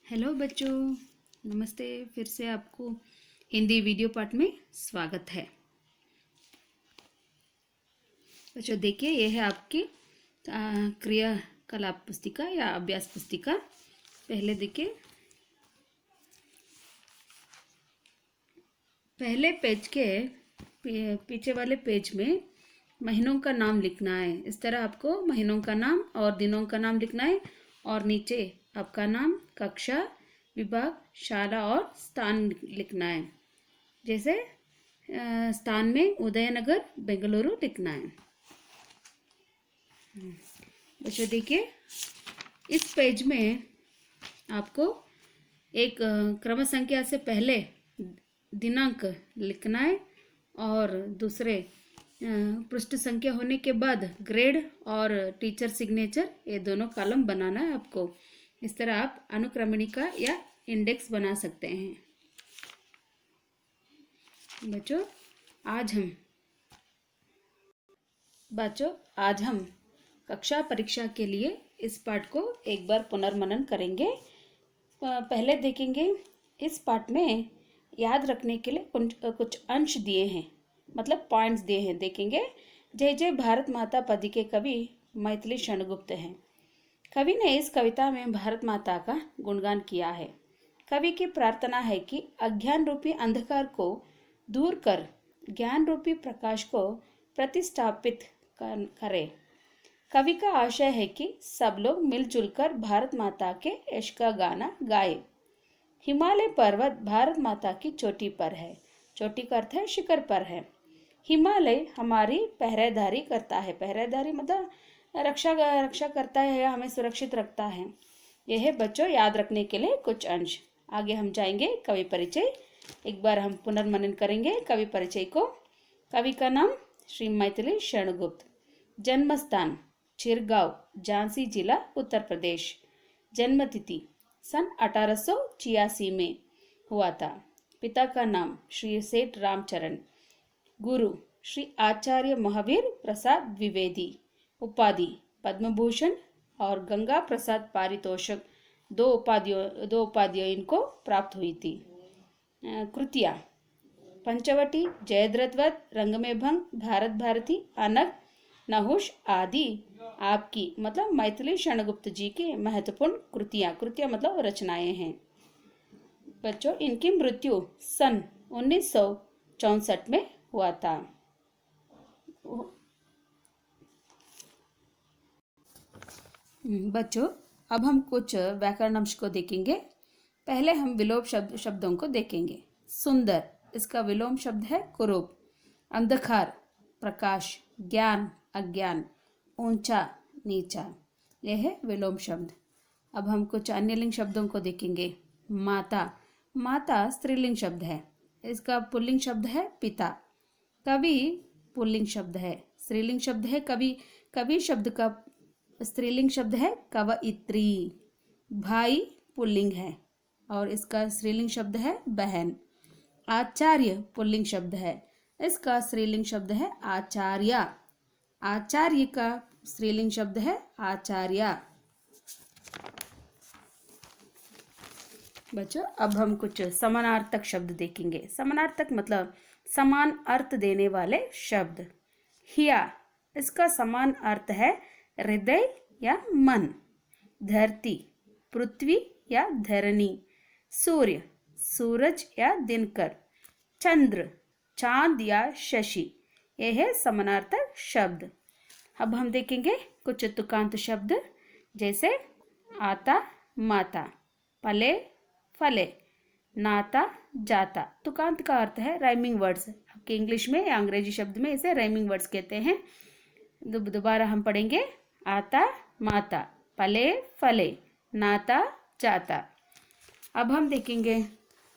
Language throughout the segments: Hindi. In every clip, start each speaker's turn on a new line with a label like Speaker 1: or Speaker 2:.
Speaker 1: हेलो बच्चों, नमस्ते। फिर से आपको हिंदी वीडियो पाठ में स्वागत है। बच्चों देखिए, यह है आपकी क्रियाकलाप पुस्तिका या अभ्यास पुस्तिका। पहले देखिए, पहले पेज के पीछे वाले पेज में महीनों का नाम लिखना है। इस तरह आपको महीनों का नाम और दिनों का नाम लिखना है और नीचे आपका नाम, कक्षा, विभाग, शाला और स्थान लिखना है। जैसे स्थान में उदयनगर, बेंगलुरु लिखना है। बच्चों देखिए, इस पेज में आपको एक क्रम संख्या से पहले दिनांक लिखना है और दूसरे पृष्ठ संख्या होने के बाद ग्रेड और टीचर सिग्नेचर, ये दोनों कॉलम बनाना है आपको। इस तरह आप अनुक्रमणिका या इंडेक्स बना सकते हैं। बच्चों आज हम कक्षा परीक्षा के लिए इस पाठ को एक बार पुनर्मनन करेंगे। पहले देखेंगे, इस पाठ में याद रखने के लिए कुछ अंश दिए हैं, मतलब पॉइंट्स दिए हैं। देखेंगे, जय जय भारत माता पद के कवि मैथिली शरणगुप्त हैं। कवि ने इस कविता में भारत माता का गुणगान किया है। कवि की प्रार्थना है कि अज्ञान रूपी अंधकार को दूर कर ज्ञान रूपी प्रकाश को प्रतिस्थापित करे। कवि का आशय है कि सब लोग मिलजुल कर भारत माता के यश का गाना गाए। हिमालय पर्वत भारत माता की चोटी पर है। चोटी का अर्थ है शिखर पर है। हिमालय हमारी पहरेदारी करता है। पहरेदारी मतलब रक्षा करता है या हमें सुरक्षित रखता है। यह है बच्चों याद रखने के लिए कुछ अंश। आगे हम जाएंगे कवि परिचय। एक बार हम पुनर्मनन करेंगे कवि परिचय को। कवि का नाम श्री मैथिली शरणगुप्त। जन्म स्थान चिरगांव, झांसी जिला, उत्तर प्रदेश। जन्म तिथि सन 1886 में हुआ था। पिता का नाम श्री सेठ रामचरण। गुरु श्री आचार्य महावीर प्रसाद द्विवेदी। उपाधि पद्म भूषण और गंगा प्रसाद पारितोषक, दो उपाधियां इनको प्राप्त हुई थी। कृतियां पंचवटी, जयद्रथवत, रंग में भंग, भारत भारती, अनग, नहुष आदि आपकी मतलब मैथिली शरणगुप्त जी की महत्वपूर्ण कृतियां मतलब रचनाएं हैं। बच्चों, इनकी मृत्यु सन 1964 में हुआ था। बच्चों, अब हम कुछ व्याकरण अंश को देखेंगे। पहले हम विलोम शब्दों को देखेंगे। सुंदर, इसका विलोम शब्द है कुरूप। अंधकार प्रकाश, ज्ञान अज्ञान, ऊंचा नीचा, यह है विलोम शब्द। अब हम कुछ अन्य लिंग शब्दों को देखेंगे। माता, माता स्त्रीलिंग शब्द है। इसका पुल्लिंग शब्द है पिता। कवि पुल्लिंग शब्द है। स्त्रीलिंग शब्द है कवि। कवि शब्द का स्त्रीलिंग शब्द है कवयित्री। भाई पुल्लिंग है और इसका स्त्रीलिंग शब्द है बहन। आचार्य पुल्लिंग शब्द है। इसका स्त्रीलिंग शब्द है आचार्य। आचार्य का स्त्रीलिंग शब्द है आचार्या। बच्चों, अब हम कुछ समानार्थक शब्द देखेंगे। समानार्थक मतलब समान अर्थ देने वाले शब्द। हिया, इसका समान अर्थ है हृदय या मन। धरती पृथ्वी या धरणी। सूर्य सूरज या दिनकर। चंद्र चांद या शशि, यह है समानार्थक शब्द। अब हम देखेंगे कुछ तुकांत शब्द, जैसे आता माता, पले फले, नाता जाता। तुकांत का अर्थ है राइमिंग वर्ड्स। आपके इंग्लिश में या अंग्रेजी शब्द में इसे राइमिंग वर्ड्स कहते हैं। दोबारा हम पढ़ेंगे। आता माता, पले फले, नाता जाता। अब हम देखेंगे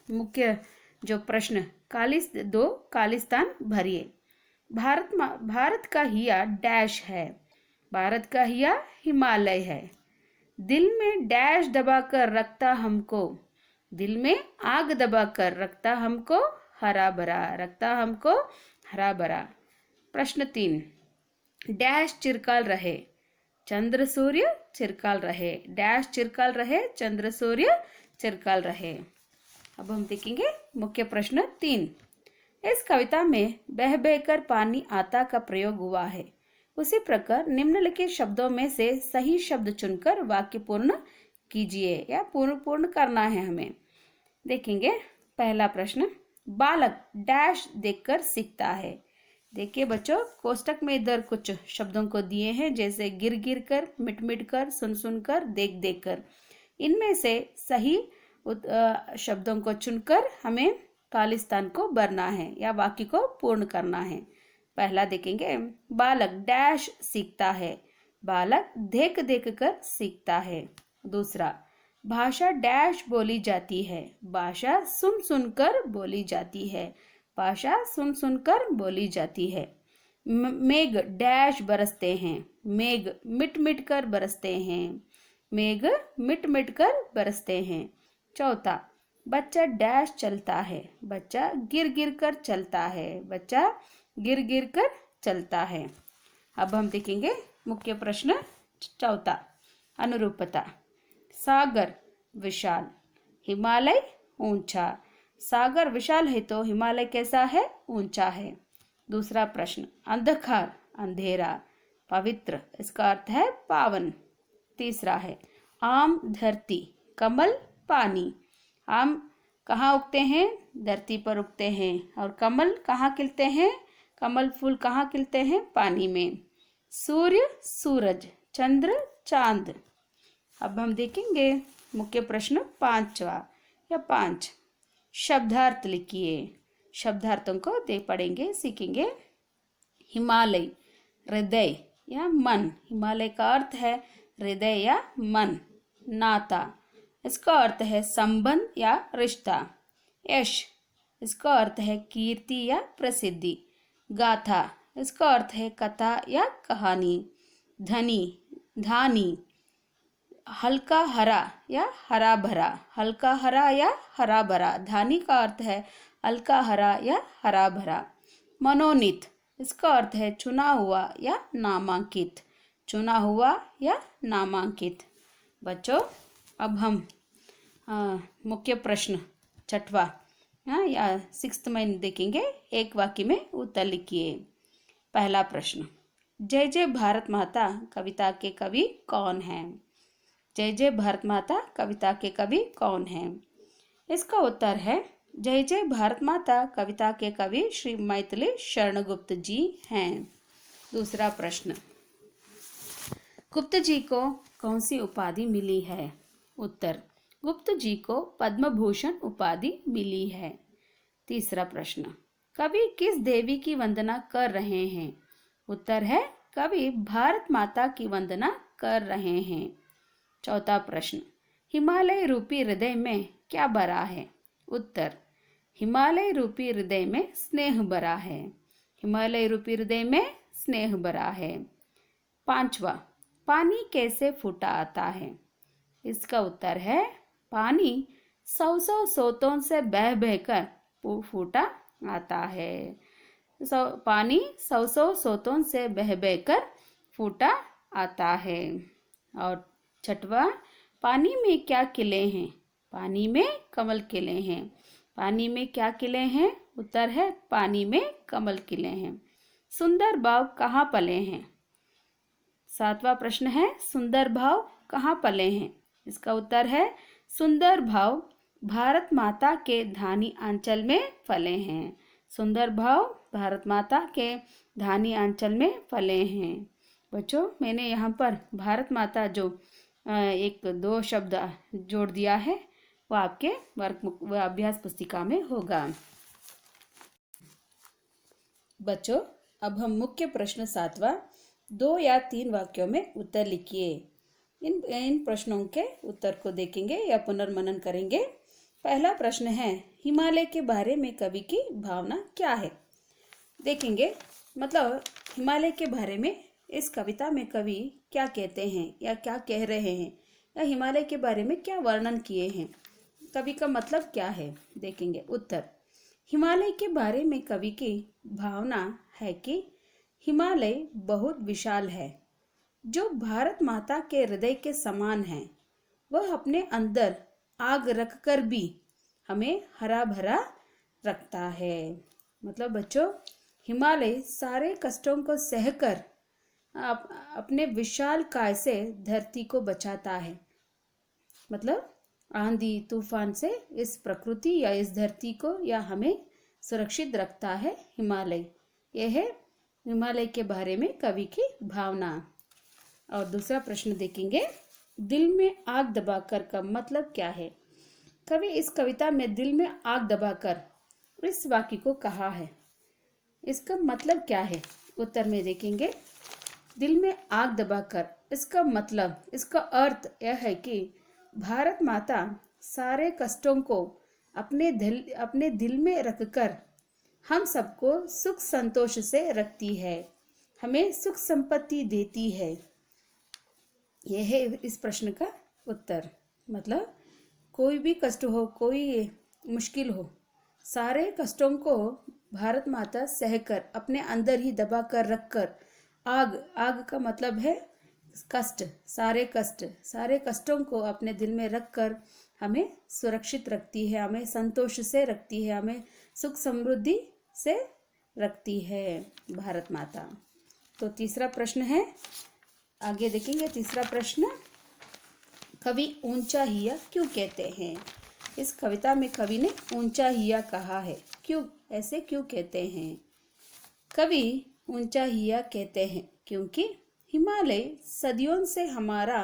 Speaker 1: मुख्य जो प्रश्न, खालिस्तान भरिए। भारत का हिया डैश है। भारत का हिया हिमालय है। दिल में डैश दबाकर रखता हमको। दिल में आग दबाकर रखता हमको हरा भरा। प्रश्न 3, डैश चिरकाल रहे। चंद्र सूर्य चिरकाल रहे, डैश चिरकाल रहे, चंद्र सूर्य चिरकाल रहे। अब हम देखेंगे मुख्य प्रश्न 3। इस कविता में बह बहकर पानी आता का प्रयोग हुआ है। उसी प्रकार निम्नलिखित शब्दों में से सही शब्द चुनकर वाक्य पूर्ण कीजिए या पूर्ण करना है हमें। देखेंगे पहला प्रश्न, बालक डैश देखकर सीखता है। देखिए बच्चों, कोष्टक में इधर कुछ शब्दों को दिए हैं, जैसे गिर गिर कर, मिट मिट कर, सुन सुन कर, देख देख कर। इनमें से सही शब्दों को चुनकर हमें खालिस्तान को भरना है या वाक्य को पूर्ण करना है। पहला देखेंगे, बालक डैश सीखता है। बालक देख देख कर सीखता है। दूसरा, भाषा डैश बोली जाती है। भाषा सुन सुन कर बोली जाती है। भाषा सुन सुन कर बोली जाती है। मेघ डैश बरसते हैं। मेघ मिट मिट कर बरसते हैं। मेघ मिट मिट कर बरसते हैं। चौथा, बच्चा डैश चलता है। बच्चा गिर गिर कर चलता है। बच्चा गिर गिर कर चलता है। अब हम देखेंगे मुख्य प्रश्न चौथा, अनुरूपता। सागर विशाल, हिमालय ऊंचा। सागर विशाल है तो हिमालय कैसा है? ऊंचा है। दूसरा प्रश्न, अंधकार अंधेरा, पवित्र, इसका अर्थ है पावन। तीसरा है, आम धरती, कमल पानी। आम कहाँ उगते हैं? धरती पर उगते हैं। और कमल कहाँ खिलते हैं? कमल फूल कहाँ खिलते हैं? पानी में। सूर्य सूरज, चंद्र चांद। अब हम देखेंगे मुख्य प्रश्न पांचवा या 5, शब्दार्थ लिखिए। शब्दार्थों को पढ़ेंगे सीखेंगे। हिमालय हृदय या मन। हिमालय का अर्थ है हृदय या मन। नाता, इसका अर्थ है संबंध या रिश्ता। यश, इसका अर्थ है कीर्ति या प्रसिद्धि। गाथा, इसका अर्थ है कथा या कहानी। धनी धानी, हल्का हरा या हरा भरा। हल्का हरा या हरा भरा। धानी का अर्थ है हल्का हरा या हरा भरा। मनोनीत, इसका अर्थ है चुना हुआ या नामांकित। चुना हुआ या नामांकित। बच्चों, अब हम मुख्य प्रश्न छठवा या 6th में देखेंगे। एक वाक्य में उत्तर लिखिए। पहला प्रश्न, जय जय भारत माता कविता के कवि कौन हैं? जय जय भारत माता कविता के कवि कौन हैं? इसका उत्तर है, जय जय भारत माता कविता के कवि श्री मैथिली शरण गुप्त जी हैं। दूसरा प्रश्न, गुप्त जी को कौन सी उपाधि मिली है? उत्तर, गुप्त जी को पद्म भूषण उपाधि मिली है। तीसरा प्रश्न, कवि किस देवी की वंदना कर रहे हैं? उत्तर है, कवि भारत माता की वंदना कर रहे हैं। चौथा प्रश्न, हिमालय रूपी हृदय में क्या भरा है? उत्तर, हिमालय रूपी हृदय में स्नेह भरा है। हिमालय रूपी हृदय में स्नेह भरा है। पांचवा, पानी कैसे फूटा आता है? इसका उत्तर है, पानी 100 सोतों से बह बहकर फूटा आता है। पानी 100 सोतों से बह बहकर फूटा आता है। और छठवा, पानी में क्या खिले हैं? पानी में कमल खिले हैं। पानी में क्या खिले हैं? उत्तर है, पानी में कमल खिले हैं। सुंदर भाव कहाँ पले हैं? सातवां प्रश्न है, सुंदर भाव कहाँ पले हैं? इसका उत्तर है, सुंदर भाव भारत माता के धानी अंचल में फले हैं। सुंदर भाव भारत माता के धानी अंचल में फले हैं। बच्चों, मैंने यहाँ पर भारत माता जो 1-2 शब्द जोड़ दिया है, वो आपके वर्क अभ्यास पुस्तिका में होगा। बच्चों, अब हम मुख्य प्रश्न 7वां 2 या 3 वाक्यों में उत्तर लिखिए। इन प्रश्नों के उत्तर को देखेंगे या पुनर्मनन करेंगे। पहला प्रश्न है, हिमालय के बारे में कवि की भावना क्या है? देखेंगे, मतलब हिमालय के बारे में इस कविता में कवि क्या कहते हैं या क्या कह रहे हैं या हिमालय के बारे में क्या वर्णन किए हैं, कवि का मतलब क्या है? देखेंगे उत्तर, हिमालय के बारे में कवि की भावना है कि हिमालय बहुत विशाल है। जो भारत माता के हृदय के समान है, वह अपने अंदर आग रखकर भी हमें हरा भरा रखता है। मतलब बच्चों, हिमालय सारे कष्टों को सहकर अपने विशाल काय से धरती को बचाता है। मतलब आंधी तूफान से इस प्रकृति या इस धरती को या हमें सुरक्षित रखता है हिमालय। यह है हिमालय के बारे में कवि की भावना। और दूसरा प्रश्न देखेंगे, दिल में आग दबाकर का मतलब क्या है? कवि इस कविता में दिल में आग दबाकर इस वाक्य को कहा है, इसका मतलब क्या है? उत्तर में देखेंगे, दिल में आग दबाकर, इसका मतलब, इसका अर्थ यह है कि भारत माता सारे कष्टों को अपने दिल में रखकर हम सबको सुख संतोष से रखती है, हमें सुख संपत्ति देती है। यह है इस प्रश्न का उत्तर। मतलब कोई भी कष्ट हो, कोई मुश्किल हो, सारे कष्टों को भारत माता सहकर अपने अंदर ही दबा कर रखकर आग का मतलब है कष्ट, सारे कष्टों को अपने दिल में रखकर हमें सुरक्षित रखती है, हमें संतोष से रखती है, हमें सुख समृद्धि से रखती है भारत माता। तो तीसरा प्रश्न है, आगे देखेंगे। तीसरा प्रश्न, कवि ऊंचा हिया क्यों कहते हैं? इस कविता में कवि ने ऊंचा हिया कहा है, क्यों, ऐसे क्यों कहते हैं? कवि ऊंचा हिया कहते हैं क्योंकि हिमालय सदियों से हमारा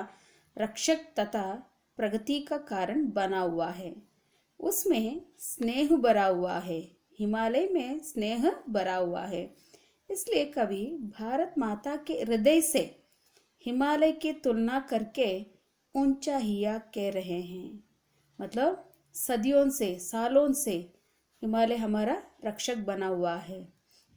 Speaker 1: रक्षक तथा प्रगति का कारण बना हुआ है। उसमें स्नेह भरा हुआ है, हिमालय में स्नेह भरा हुआ है। इसलिए कवि भारत माता के हृदय से हिमालय की तुलना करके ऊंचा हिया कह रहे हैं। मतलब सदियों से, सालों से हिमालय हमारा रक्षक बना हुआ है,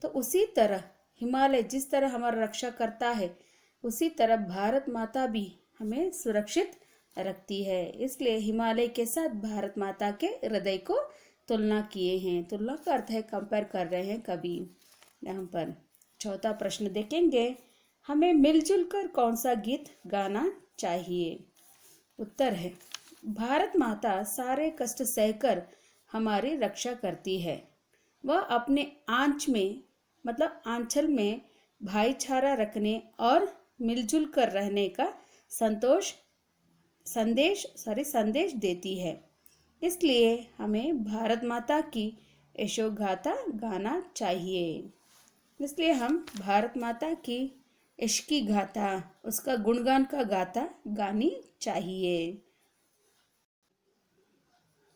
Speaker 1: तो उसी तरह हिमालय जिस तरह हमारा रक्षा करता है, उसी तरह भारत माता भी हमें सुरक्षित रखती है। इसलिए हिमालय के साथ भारत माता के हृदय को तुलना किए हैं। तुलना का अर्थ है कंपेयर कर रहे हैं कवि यहाँ पर। चौथा प्रश्न देखेंगे, हमें मिलजुल कर कौन सा गीत गाना चाहिए? उत्तर है, भारत माता सारे कष्ट सहकर हमारी रक्षा करती है। वह अपने मतलब आंचल में भाईचारा रखने और मिलजुल कर रहने का संदेश देती है। इसलिए हमें भारत माता की यशोगाथा गाना चाहिए। इसलिए हम भारत माता की इश्की गाथा, उसका गुणगान का गाथा गानी चाहिए।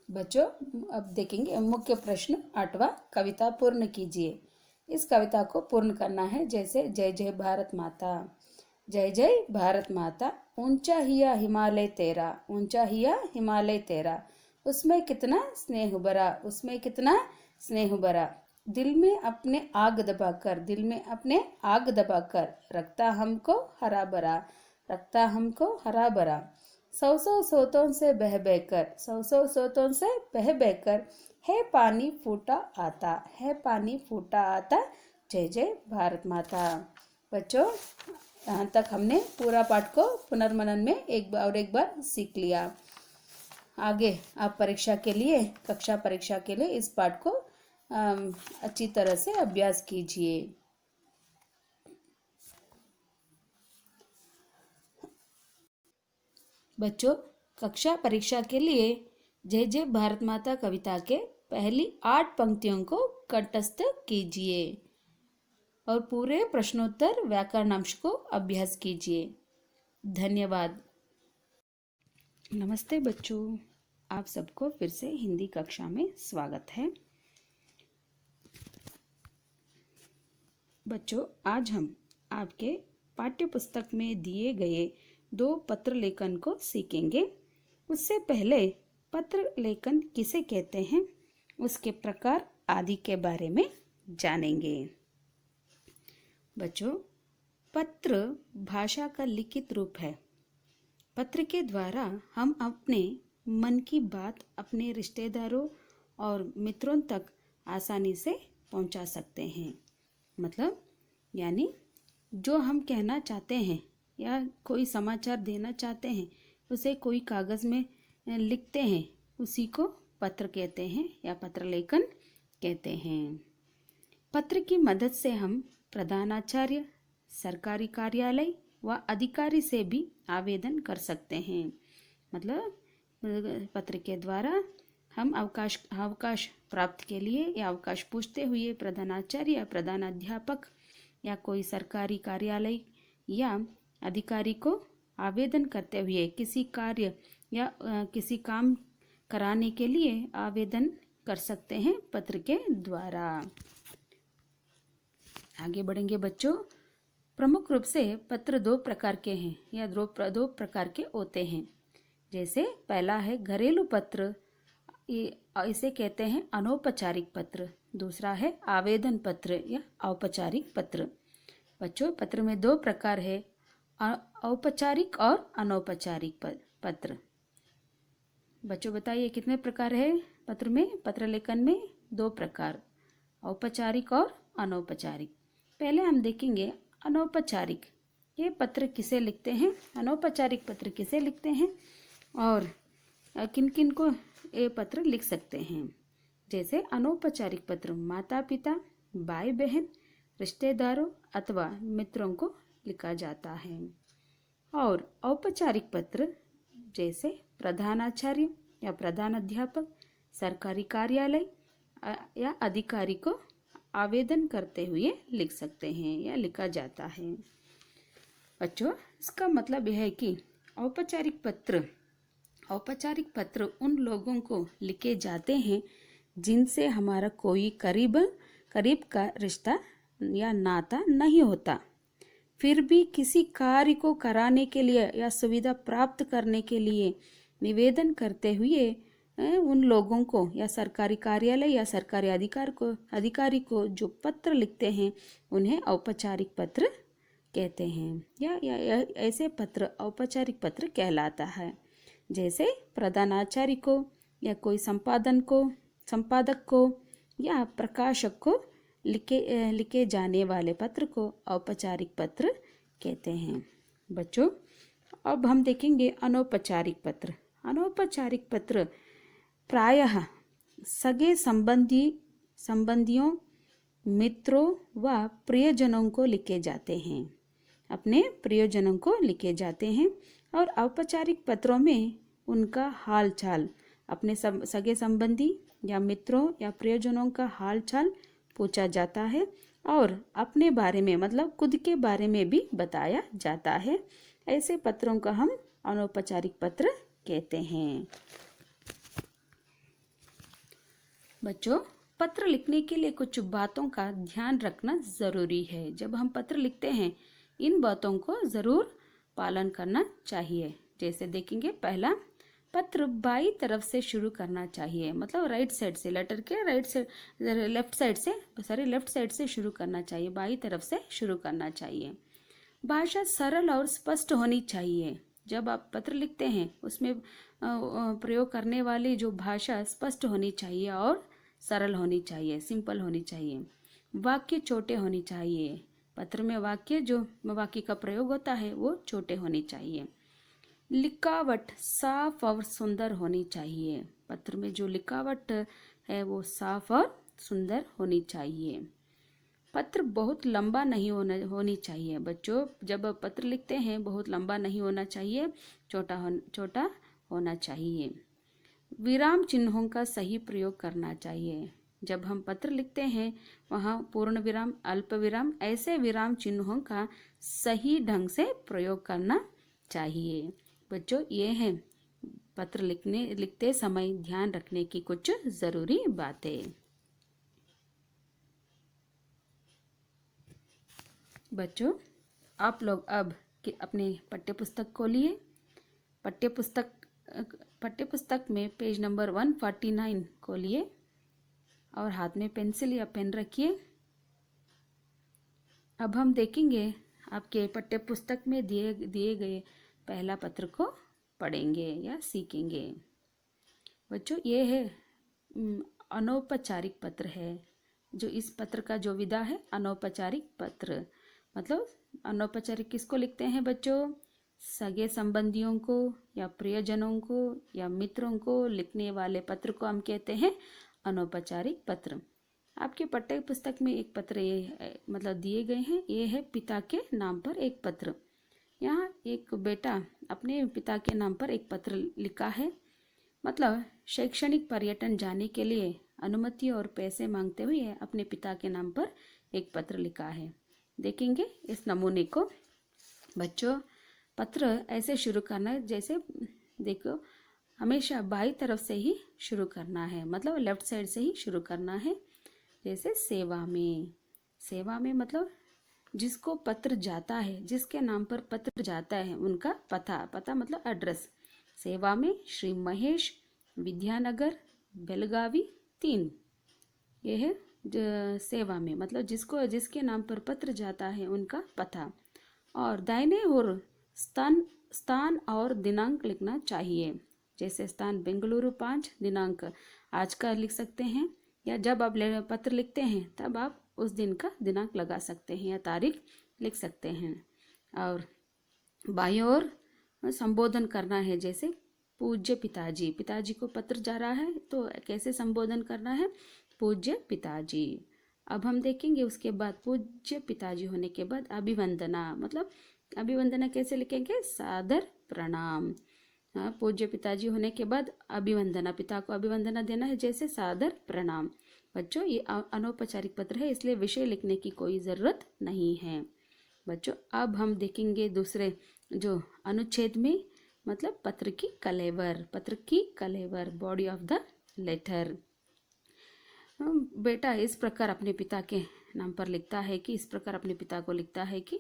Speaker 1: बच्चों, अब देखेंगे मुख्य प्रश्न 8वां, कविता पूर्ण कीजिए। इस कविता को पूर्ण करना है, जैसे जय जय भारत माता, जय जय भारत माता, ऊंचा हिया हिमालय तेरा, ऊंचा हिया हिमालय तेरा, उसमें कितना स्नेह भरा, उसमें कितना स्नेह भरा, दिल में अपने आग दबाकर रखता हमको हरा भरा, रखता हमको हरा भरा, सौ सौ सोतों से बह बहकर है पानी फूटा आता, है पानी फूटा आता, जय जय भारत माता। बच्चों, यहाँ तक हमने पूरा पाठ को पुनर्मनन में एक बार सीख लिया। आगे आप कक्षा परीक्षा के लिए इस पाठ को अच्छी तरह से अभ्यास कीजिए। बच्चों, कक्षा परीक्षा के लिए जय जय भारत माता कविता के पहली 8 पंक्तियों को कंठस्थ कीजिए और पूरे प्रश्नोत्तर व्याकरणांश को अभ्यास कीजिए। धन्यवाद। नमस्ते बच्चों, आप सबको फिर से हिंदी कक्षा में स्वागत है। बच्चों, आज हम आपके पाठ्य पुस्तक में दिए गए 2 पत्र लेखन को सीखेंगे। उससे पहले पत्र लेखन किसे कहते हैं, उसके प्रकार आदि के बारे में जानेंगे। बच्चों, पत्र भाषा का लिखित रूप है। पत्र के द्वारा हम अपने मन की बात अपने रिश्तेदारों और मित्रों तक आसानी से पहुंचा सकते हैं। मतलब यानी जो हम कहना चाहते हैं या कोई समाचार देना चाहते हैं, उसे कोई कागज़ में लिखते हैं, उसी को पत्र कहते हैं या पत्र लेखन कहते हैं। पत्र की मदद से हम प्रधानाचार्य, सरकारी कार्यालय व अधिकारी से भी आवेदन कर सकते हैं। मतलब पत्र के द्वारा हम अवकाश प्राप्त के लिए या अवकाश पूछते हुए प्रधानाचार्य या प्रधानाध्यापक या कोई सरकारी कार्यालय या अधिकारी को आवेदन करते हुए किसी कार्य या किसी काम कराने के लिए आवेदन कर सकते हैं पत्र के द्वारा। आगे बढ़ेंगे बच्चों। प्रमुख रूप से पत्र दो प्रकार के हैं या दो प्रकार के होते हैं। जैसे पहला है घरेलू पत्र, इसे कहते हैं अनौपचारिक पत्र। दूसरा है आवेदन पत्र या औपचारिक पत्र। बच्चों, पत्र में दो प्रकार है, औपचारिक और अनौपचारिक पत्र। बच्चों बताइए कितने प्रकार है पत्र में? पत्र लेखन में दो प्रकार, औपचारिक और अनौपचारिक। पहले हम देखेंगे अनौपचारिक। ये पत्र किसे लिखते हैं? अनौपचारिक पत्र किसे लिखते हैं और किन किन को ये पत्र लिख सकते हैं? जैसे अनौपचारिक पत्र माता पिता, भाई बहन, रिश्तेदारों अथवा मित्रों को लिखा जाता है। और औपचारिक पत्र जैसे प्रधानाचार्य या प्रधानाध्यापक, सरकारी कार्यालय या अधिकारी को आवेदन करते हुए लिख सकते हैं या लिखा जाता है। बच्चों, इसका मतलब यह है कि औपचारिक पत्र उन लोगों को लिखे जाते हैं जिनसे हमारा कोई करीब का रिश्ता या नाता नहीं होता, फिर भी किसी कार्य को कराने के लिए या सुविधा प्राप्त करने के लिए निवेदन करते हुए उन लोगों को या सरकारी कार्यालय या सरकारी अधिकारी को जो पत्र लिखते हैं उन्हें औपचारिक पत्र कहते हैं या ऐसे पत्र औपचारिक पत्र कहलाता है। जैसे प्रधानाचार्य को या कोई संपादक को या प्रकाशक को लिखे जाने वाले पत्र को औपचारिक पत्र कहते हैं। बच्चों, अब हम देखेंगे अनौपचारिक पत्र। अनौपचारिक पत्र प्रायः सगे संबंधियों, मित्रों व प्रियजनों को लिखे जाते हैं, अपने प्रियजनों को लिखे जाते हैं। और औपचारिक पत्रों में उनका हालचाल, अपने सगे संबंधी या मित्रों या प्रियजनों का हालचाल पूछा जाता है और अपने बारे में मतलब खुद के बारे में भी बताया जाता है। ऐसे पत्रों का हम अनौपचारिक पत्र कहते हैं। बच्चों, पत्र लिखने के लिए कुछ बातों का ध्यान रखना ज़रूरी है। जब हम पत्र लिखते हैं इन बातों को ज़रूर पालन करना चाहिए। जैसे देखेंगे, पहला, पत्र बाई तरफ से शुरू करना चाहिए, मतलब राइट साइड से, लेटर के लेफ्ट साइड से शुरू करना चाहिए, बाई तरफ से शुरू करना चाहिए। भाषा सरल और स्पष्ट होनी चाहिए। जब आप पत्र लिखते हैं उसमें प्रयोग करने वाली जो भाषा स्पष्ट होनी चाहिए और सरल होनी चाहिए, सिंपल होनी चाहिए। वाक्य छोटे होने चाहिए। पत्र में वाक्य का प्रयोग होता है वो छोटे होने चाहिए। लिखावट साफ और सुंदर होनी चाहिए। पत्र में जो लिखावट है वो साफ और सुंदर होनी चाहिए। पत्र बहुत लंबा नहीं होनी चाहिए। बच्चों, जब पत्र लिखते हैं बहुत लंबा नहीं होना चाहिए, छोटा होना चाहिए। विराम चिन्हों का सही प्रयोग करना चाहिए। जब हम पत्र लिखते हैं वहाँ पूर्ण विराम, अल्प विराम, ऐसे विराम चिन्हों का सही ढंग से प्रयोग करना चाहिए। बच्चों, ये हैं पत्र लिखते समय ध्यान रखने की कुछ ज़रूरी बातें। बच्चों, आप लोग अब अपने पाठ्यपुस्तक खोलिए। पाठ्यपुस्तक में पेज नंबर 149 खोलिए और हाथ में पेंसिल या पेन रखिए। अब हम देखेंगे आपके पाठ्यपुस्तक में दिए गए पहला पत्र को पढ़ेंगे या सीखेंगे। बच्चों, ये है अनौपचारिक पत्र है। जो इस पत्र का जो विधा है अनौपचारिक पत्र, मतलब अनौपचारिक किसको लिखते हैं बच्चों? सगे संबंधियों को या प्रियजनों को या मित्रों को लिखने वाले पत्र को हम कहते हैं अनौपचारिक पत्र। आपके पाठ्य पुस्तक में एक पत्र ये मतलब दिए गए हैं, ये है पिता के नाम पर एक पत्र। यहाँ एक बेटा अपने पिता के नाम पर एक पत्र लिखा है, मतलब शैक्षणिक पर्यटन जाने के लिए अनुमति और पैसे मांगते हुए अपने पिता के नाम पर एक पत्र लिखा है। देखेंगे इस नमूने को। बच्चों, पत्र ऐसे शुरू करना है, जैसे देखो हमेशा बाई तरफ से ही शुरू करना है, मतलब लेफ्ट साइड से ही शुरू करना है। जैसे सेवा में, सेवा में मतलब जिसको पत्र जाता है, जिसके नाम पर पत्र जाता है उनका पता, पता मतलब एड्रेस। सेवा में श्री महेश, विद्यानगर, बेलगावी 3, ये है सेवा में, मतलब जिसको जिसके नाम पर पत्र जाता है उनका पता। और दाहिने ओर स्थान और दिनांक लिखना चाहिए। जैसे स्थान बेंगलुरु 5, दिनांक आज का लिख सकते हैं, या जब आप पत्र लिखते हैं तब आप उस दिन का दिनांक लगा सकते हैं या तारीख लिख सकते हैं। और बाईं ओर संबोधन करना है, जैसे पूज्य पिताजी, पिताजी को पत्र जा रहा है तो कैसे संबोधन करना है? पूज्य पिताजी। अब हम देखेंगे उसके बाद पूज्य पिताजी होने के बाद अभिवंदना, मतलब अभिवंदना कैसे लिखेंगे? सादर प्रणाम। हाँ, पूज्य पिताजी होने के बाद अभिवंदना, पिता को अभिवंदना देना है, जैसे सादर प्रणाम। बच्चों, ये अनौपचारिक पत्र है, इसलिए विषय लिखने की कोई ज़रूरत नहीं है। बच्चों, अब हम देखेंगे दूसरे जो अनुच्छेद में, मतलब पत्र की कलेवर, पत्र की कलेवर, बॉडी ऑफ द लेटर। बेटा इस प्रकार अपने पिता के नाम पर लिखता है कि, इस प्रकार अपने पिता को लिखता है कि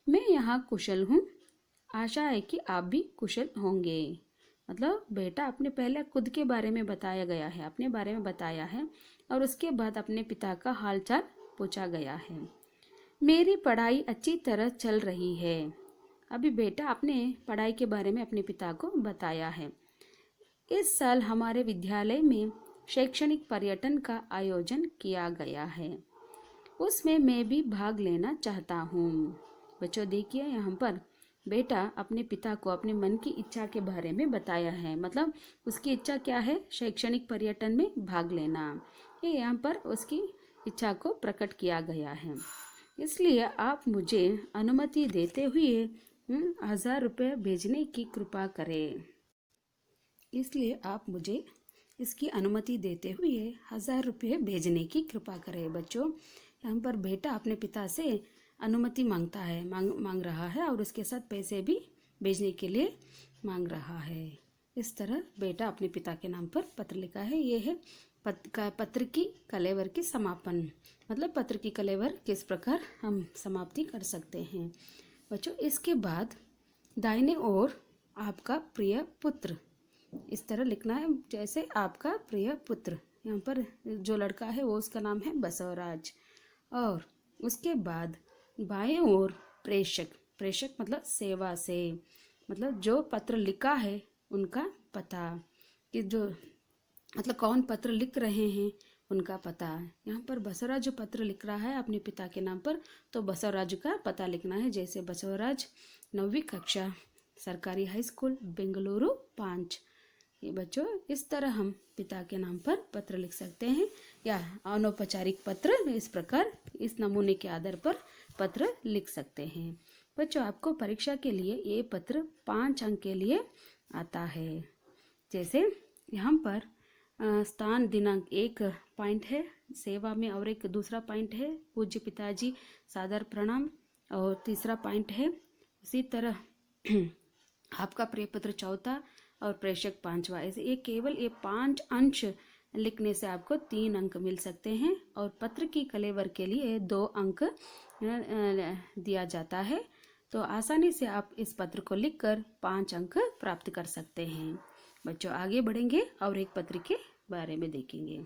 Speaker 1: मैं यहाँ कुशल हूँ, आशा है कि आप भी कुशल होंगे। मतलब बेटा अपने पहले खुद के बारे में बताया गया है, अपने बारे में बताया है, और उसके बाद अपने पिता का हालचाल पूछा गया है। मेरी पढ़ाई अच्छी तरह चल रही है। अभी बेटा अपने पढ़ाई के बारे में अपने पिता को बताया है। इस साल हमारे विद्यालय में शैक्षणिक पर्यटन का आयोजन किया गया है, उसमें मैं भी भाग लेना चाहता हूँ। बच्चों देखिए, यहाँ पर बेटा अपने पिता को अपने मन की इच्छा के बारे में बताया है, मतलब उसकी इच्छा क्या है? शैक्षणिक पर्यटन में भाग लेना। ये यहाँ पर उसकी इच्छा को प्रकट किया गया है। इसलिए आप मुझे अनुमति देते हुए 1000 रुपये भेजने की कृपा करें। इसलिए आप मुझे इसकी अनुमति देते हुए 1000 रुपये भेजने की कृपा करें। बच्चों, यहाँ पर बेटा अपने पिता से अनुमति मांगता है, मांग रहा है, और उसके साथ पैसे भी भेजने के लिए मांग रहा है। इस तरह बेटा अपने पिता के नाम पर पत्र लिखा है। ये है पत्र की कलेवर की समापन, मतलब पत्र की कलेवर किस प्रकार हम समाप्ति कर सकते हैं। बच्चों, इसके बाद दाहिने ओर आपका प्रिय पुत्र, इस तरह लिखना है, जैसे आपका प्रिय पुत्र। यहाँ पर जो लड़का है वो उसका नाम है बसवराज। और उसके बाद बाएं ओर प्रेषक, प्रेषक मतलब सेवा से, मतलब जो पत्र लिखा है उनका पता, कि जो मतलब कौन पत्र लिख रहे हैं उनका पता। यहाँ पर बसवराज जो पत्र लिख रहा है अपने पिता के नाम पर, तो बसवराज का पता लिखना है, जैसे बसवराज 9वीं कक्षा, सरकारी हाई स्कूल, बेंगलुरु 5। ये बच्चों इस तरह हम पिता के नाम पर पत्र लिख सकते हैं, या अनौपचारिक पत्र इस प्रकार इस नमूने के आधार पर पत्र लिख सकते हैं। बच्चों, आपको परीक्षा के लिए ये पत्र 5 अंक के लिए आता है। जैसे यहाँ पर स्थान दिनांक एक पॉइंट है सेवा में, और एक दूसरा पॉइंट है पूज्य पिताजी सादर प्रणाम, और तीसरा पॉइंट है उसी तरह आपका प्रिय पत्र चौथा और प्रेषक 5वां। ऐसे ये केवल ये 5 अंश लिखने से आपको 3 अंक मिल सकते हैं, और पत्र की कलेवर के लिए 2 अंक दिया जाता है। तो आसानी से आप इस पत्र को लिखकर 5 अंक प्राप्त कर सकते हैं। बच्चों आगे बढ़ेंगे और एक पत्र के बारे में देखेंगे।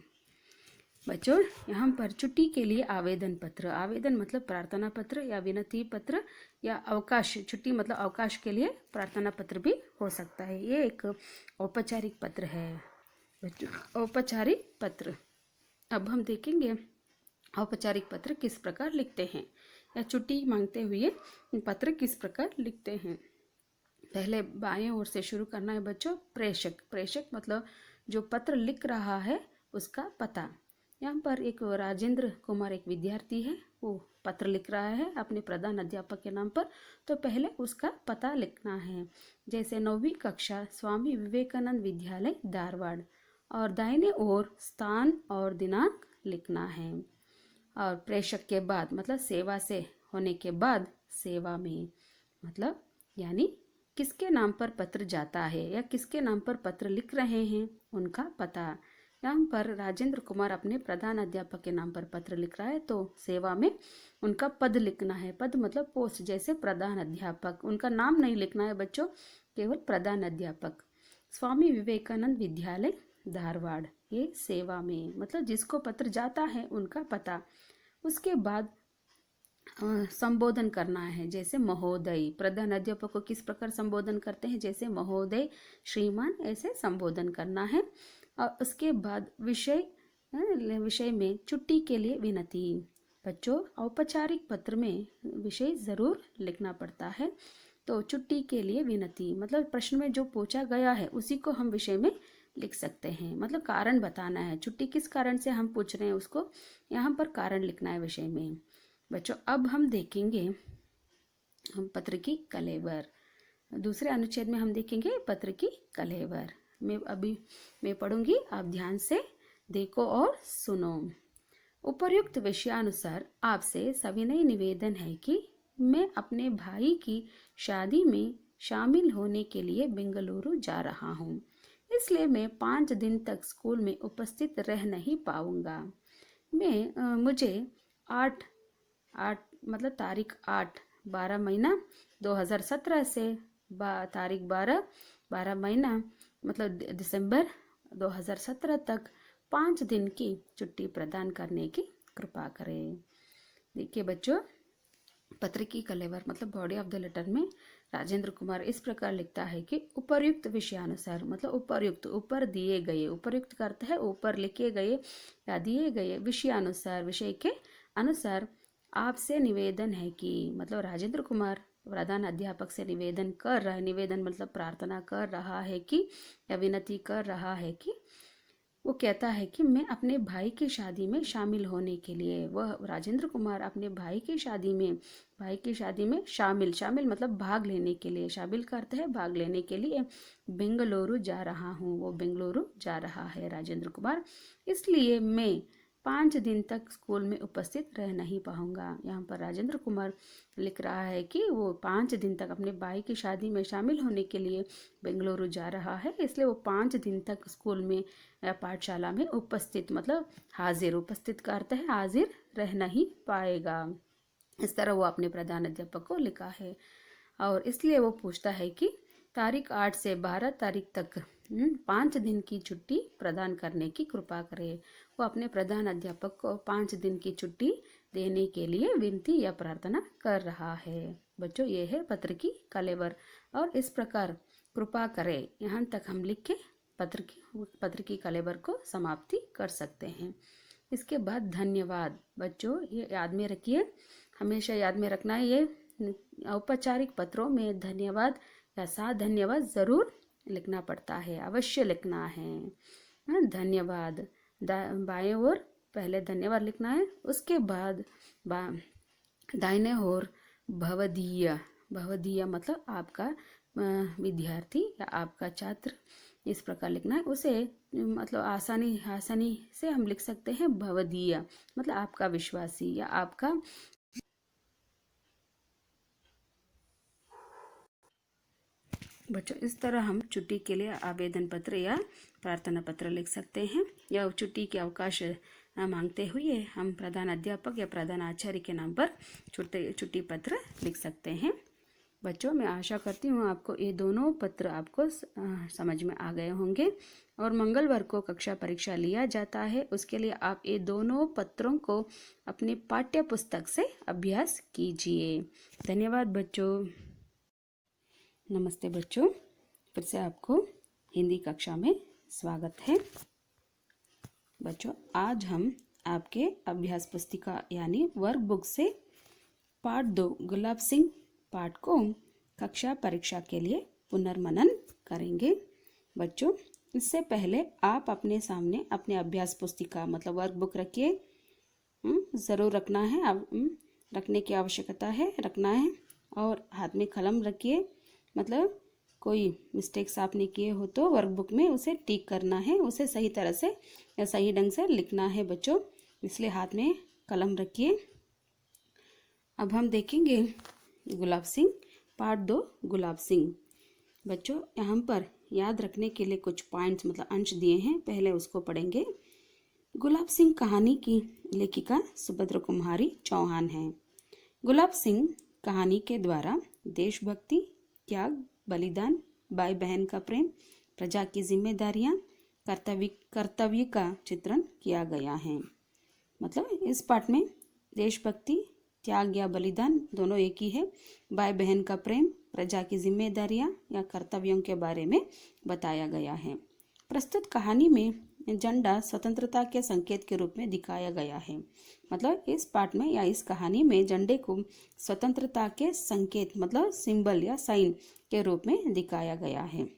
Speaker 1: बच्चों, यहाँ पर छुट्टी के लिए आवेदन पत्र, आवेदन मतलब प्रार्थना पत्र या विनती पत्र, या अवकाश, छुट्टी मतलब अवकाश के लिए प्रार्थना पत्र भी हो सकता है। ये एक औपचारिक पत्र है बच्चों, औपचारिक पत्र। अब हम देखेंगे औपचारिक पत्र किस प्रकार लिखते हैं। या छुट्टी मांगते हुए पत्र किस प्रकार लिखते हैं। पहले बाएं ओर से शुरू करना है बच्चों। प्रेषक, प्रेषक मतलब जो पत्र लिख रहा है उसका पता। यहाँ पर एक राजेंद्र कुमार एक विद्यार्थी है, वो पत्र लिख रहा है अपने प्रधान अध्यापक के नाम पर, तो पहले उसका पता लिखना है। जैसे 9वीं कक्षा स्वामी विवेकानंद विद्यालय धारवाड़, और दाहिने ओर स्थान और दिनांक लिखना है। और प्रेषक के बाद मतलब सेवा से होने के बाद सेवा में मतलब यानी किसके नाम पर पत्र जाता है या किसके नाम पर पत्र लिख रहे हैं उनका पता। यहाँ पर राजेंद्र कुमार अपने प्रधान अध्यापक के नाम पर पत्र लिख रहा है, तो सेवा में उनका पद लिखना है। पद मतलब पोस्ट, जैसे प्रधान अध्यापक, उनका नाम नहीं लिखना है बच्चों, केवल प्रधान अध्यापक। स्वामी विवेकानंद विद्यालय धारवाड़, ये सेवा में मतलब जिसको पत्र जाता है उनका पता। उसके बाद संबोधन करना है, जैसे महोदय। प्रधान अध्यापक को किस प्रकार संबोधन करते हैं, जैसे महोदय, श्रीमान, ऐसे संबोधन करना है। और उसके बाद विषय में छुट्टी के लिए विनती। बच्चों औपचारिक पत्र में विषय जरूर लिखना पड़ता है, तो छुट्टी के लिए विनती मतलब प्रश्न में जो पूछा गया है उसी को हम विषय में लिख सकते हैं, मतलब कारण बताना है। छुट्टी किस कारण से हम पूछ रहे हैं उसको यहाँ पर कारण लिखना है विषय में। बच्चों अब हम देखेंगे हम पत्र की कलेवर। दूसरे अनुच्छेद में हम देखेंगे पत्र की कलेवर। मैं पढ़ूंगी, आप ध्यान से देखो और सुनो। उपर्युक्त विषयानुसार आपसे सविनय निवेदन है कि मैं अपने भाई की शादी में शामिल होने के लिए बेंगलुरु जा रहा हूँ, इसलिए मैं 5 दिन तक स्कूल में उपस्थित रह नहीं पाऊंगा। मुझे 8 मतलब तारीख 8 महीना 2017 से तारीख 12 महीना मतलब दिसंबर 2017 तक 5 दिन की छुट्टी प्रदान करने की कृपा करें। देखिए बच्चों, पत्र की कलेवर मतलब बॉडी ऑफ द लेटर में राजेंद्र कुमार इस प्रकार लिखता है कि उपर्युक्त विषयानुसार मतलब उपर्युक्त, ऊपर दिए गए, उपर्युक्त का अर्थ है ऊपर लिखे गए या दिए गए, विषयानुसार विषय के अनुसार आपसे निवेदन है कि मतलब राजेंद्र कुमार प्रधान अध्यापक से निवेदन कर रहा है, निवेदन मतलब प्रार्थना कर रहा है कि या विनती कर रहा है कि वो कहता है कि मैं अपने भाई की शादी में शामिल होने के लिए, वह राजेंद्र कुमार अपने भाई की शादी में शामिल मतलब भाग लेने के लिए, शामिल करते हैं भाग लेने के लिए बेंगलुरु जा रहा हूँ। वो बेंगलुरु जा रहा है राजेंद्र कुमार, इसलिए मैं 5 दिन तक स्कूल में उपस्थित रह नहीं पाऊंगा। यहाँ पर राजेंद्र कुमार लिख रहा है कि वो 5 दिन तक अपने भाई की शादी में शामिल होने के लिए बेंगलुरु जा रहा है, इसलिए वो 5 दिन तक स्कूल में या पाठशाला में उपस्थित मतलब हाजिर, उपस्थित का अर्थ है हाजिर, रह नहीं पाएगा। इस तरह वो अपने प्रधान अध्यापक को लिखा है, और इसलिए वो पूछता है कि तारीख 8 से 12 तारीख तक 5 दिन की छुट्टी प्रदान करने की कृपा करे। वो अपने प्रधान अध्यापक को 5 दिन की छुट्टी देने के लिए विनती या प्रार्थना कर रहा है। बच्चों ये है पत्र की कलेवर, और इस प्रकार कृपा करे यहाँ तक हम लिख के पत्र की कलेवर को समाप्ति कर सकते हैं। इसके बाद धन्यवाद। बच्चों ये याद में रखिए, हमेशा याद में रखना है, ये औपचारिक पत्रों में धन्यवाद या साथ धन्यवाद जरूर लिखना पड़ता है, अवश्य लिखना है। धन्यवाद बाएं ओर पहले धन्यवाद लिखना है, उसके बाद दाहिने ओर भवदीय, भवदीय मतलब आपका विद्यार्थी या आपका छात्र, इस प्रकार लिखना है। उसे मतलब आसानी से हम लिख सकते हैं भवदीय मतलब आपका विश्वासी या आपका। बच्चों इस तरह हम छुट्टी के लिए आवेदन पत्र या प्रार्थना पत्र लिख सकते हैं, या छुट्टी के अवकाश मांगते हुए हम प्रधान अध्यापक या प्रधान आचार्य के नाम पर छुट्टी पत्र लिख सकते हैं। बच्चों मैं आशा करती हूँ आपको ये दोनों पत्र आपको समझ में आ गए होंगे, और मंगलवार को कक्षा परीक्षा लिया जाता है, उसके लिए आप ये दोनों पत्रों को अपने पाठ्य पुस्तक से अभ्यास कीजिए। धन्यवाद बच्चों। नमस्ते बच्चों, फिर से आपको हिंदी कक्षा में स्वागत है। बच्चों आज हम आपके अभ्यास पुस्तिका यानी वर्कबुक से पाठ 2 गुलाब सिंह पाठ को कक्षा परीक्षा के लिए पुनर्मनन करेंगे। बच्चों, इससे पहले आप अपने सामने अपने अभ्यास पुस्तिका मतलब वर्कबुक रखिए। ज़रूर रखना है, अब रखने की आवश्यकता है, रखना है। और हाथ में कलम रखिए, मतलब कोई मिस्टेक्स आपने किए हो तो वर्कबुक में उसे टिक करना है, उसे सही तरह से या सही ढंग से लिखना है बच्चों, इसलिए हाथ में कलम रखिए। अब हम देखेंगे गुलाब सिंह पार्ट 2 गुलाब सिंह। बच्चों, यहाँ पर याद रखने के लिए कुछ पॉइंट्स मतलब अंश दिए हैं, पहले उसको पढ़ेंगे। गुलाब सिंह कहानी की लेखिका सुभद्रा कुमारी चौहान है। गुलाब सिंह कहानी के द्वारा देशभक्ति, त्याग, बलिदान, भाई बहन का प्रेम, प्रजा की जिम्मेदारियां, कर्तव्य का चित्रण किया गया है। मतलब इस पाठ में देशभक्ति, त्याग या बलिदान दोनों एक ही है, भाई बहन का प्रेम, प्रजा की जिम्मेदारियां या कर्तव्यों के बारे में बताया गया है। प्रस्तुत कहानी में झंडा स्वतंत्रता के संकेत के रूप में दिखाया गया है। मतलब इस पाठ में या इस कहानी में झंडे को स्वतंत्रता के संकेत मतलब सिंबल या साइन के रूप में दिखाया गया है।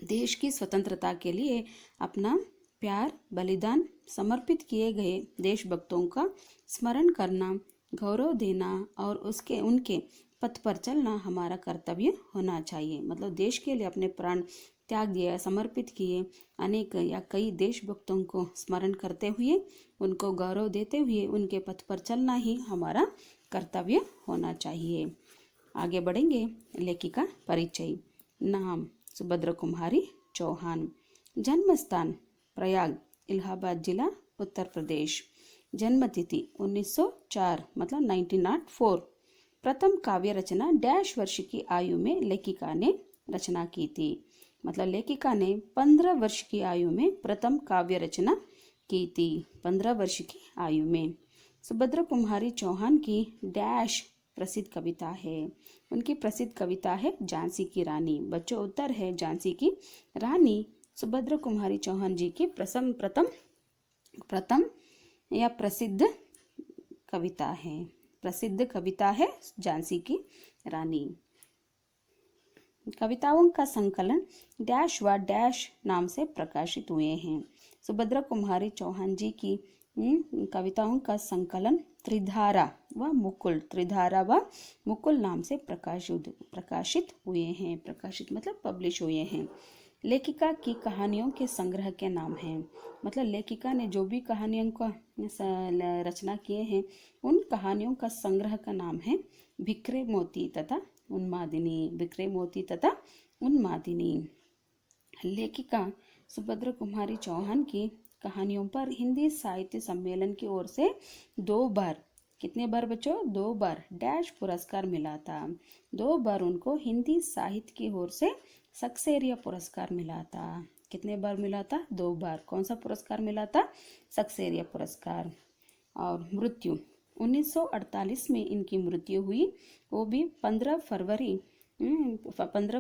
Speaker 1: देश की स्वतंत्रता के लिए अपना प्यार, बलिदान समर्पित किए गए देशभक्तों का स्मरण करना, गौरव देना और उनके पथ पर चलना हमारा कर्तव्य होना चाहिए। मतलब देश के लिए अपने प्राण त्याग दिया, समर्पित किए अनेक या कई देशभक्तों को स्मरण करते हुए, उनको गौरव देते हुए उनके पथ पर चलना ही हमारा कर्तव्य होना चाहिए। आगे बढ़ेंगे। लेखिका परिचय। नाम सुभद्रा कुमारी चौहान। जन्म स्थान प्रयाग, इलाहाबाद जिला, उत्तर प्रदेश। जन्म तिथि 1904 मतलब 1904। प्रथम काव्य रचना डैश वर्ष की आयु में लेखिका ने रचना की थी। मतलब लेखिका ने 15 वर्ष की आयु में प्रथम काव्य रचना की थी, 15 वर्ष की आयु में। सुभद्रा कुमारी चौहान की डैश प्रसिद्ध कविता है। उनकी प्रसिद्ध कविता है झांसी की रानी। बच्चों, उत्तर है झांसी की रानी सुभद्रा कुमारी चौहान जी की प्रथम या प्रसिद्ध कविता है। प्रसिद्ध कविता है झांसी की रानी। कविताओं का संकलन डैश व डैश नाम से प्रकाशित हुए हैं। सुभद्रा कुमारी चौहान जी की कविताओं का संकलन त्रिधारा व मुकुल नाम से प्रकाशित हुए हैं। प्रकाशित मतलब पब्लिश हुए हैं। लेखिका की कहानियों के संग्रह के नाम हैं। मतलब लेखिका ने जो भी कहानियों का रचना किए हैं, उन कहानियों का संग्रह का नाम है बिखरे मोती तथा उन्मादिनी। बिखरे मोती तथा उन्मादिनी। लेखिका सुभद्रा कुमारी चौहान की कहानियों पर हिंदी साहित्य सम्मेलन की ओर से 2 बार, कितने बार बच्चों? 2 बार डैश पुरस्कार मिला था। 2 बार उनको हिंदी साहित्य की ओर से सक्सेरिया पुरस्कार मिला था। कितने बार मिला था? 2 बार। कौन सा पुरस्कार मिला था? सक्सेरिया पुरस्कार। और मृत्यु 1948 में इनकी मृत्यु हुई, वो भी 15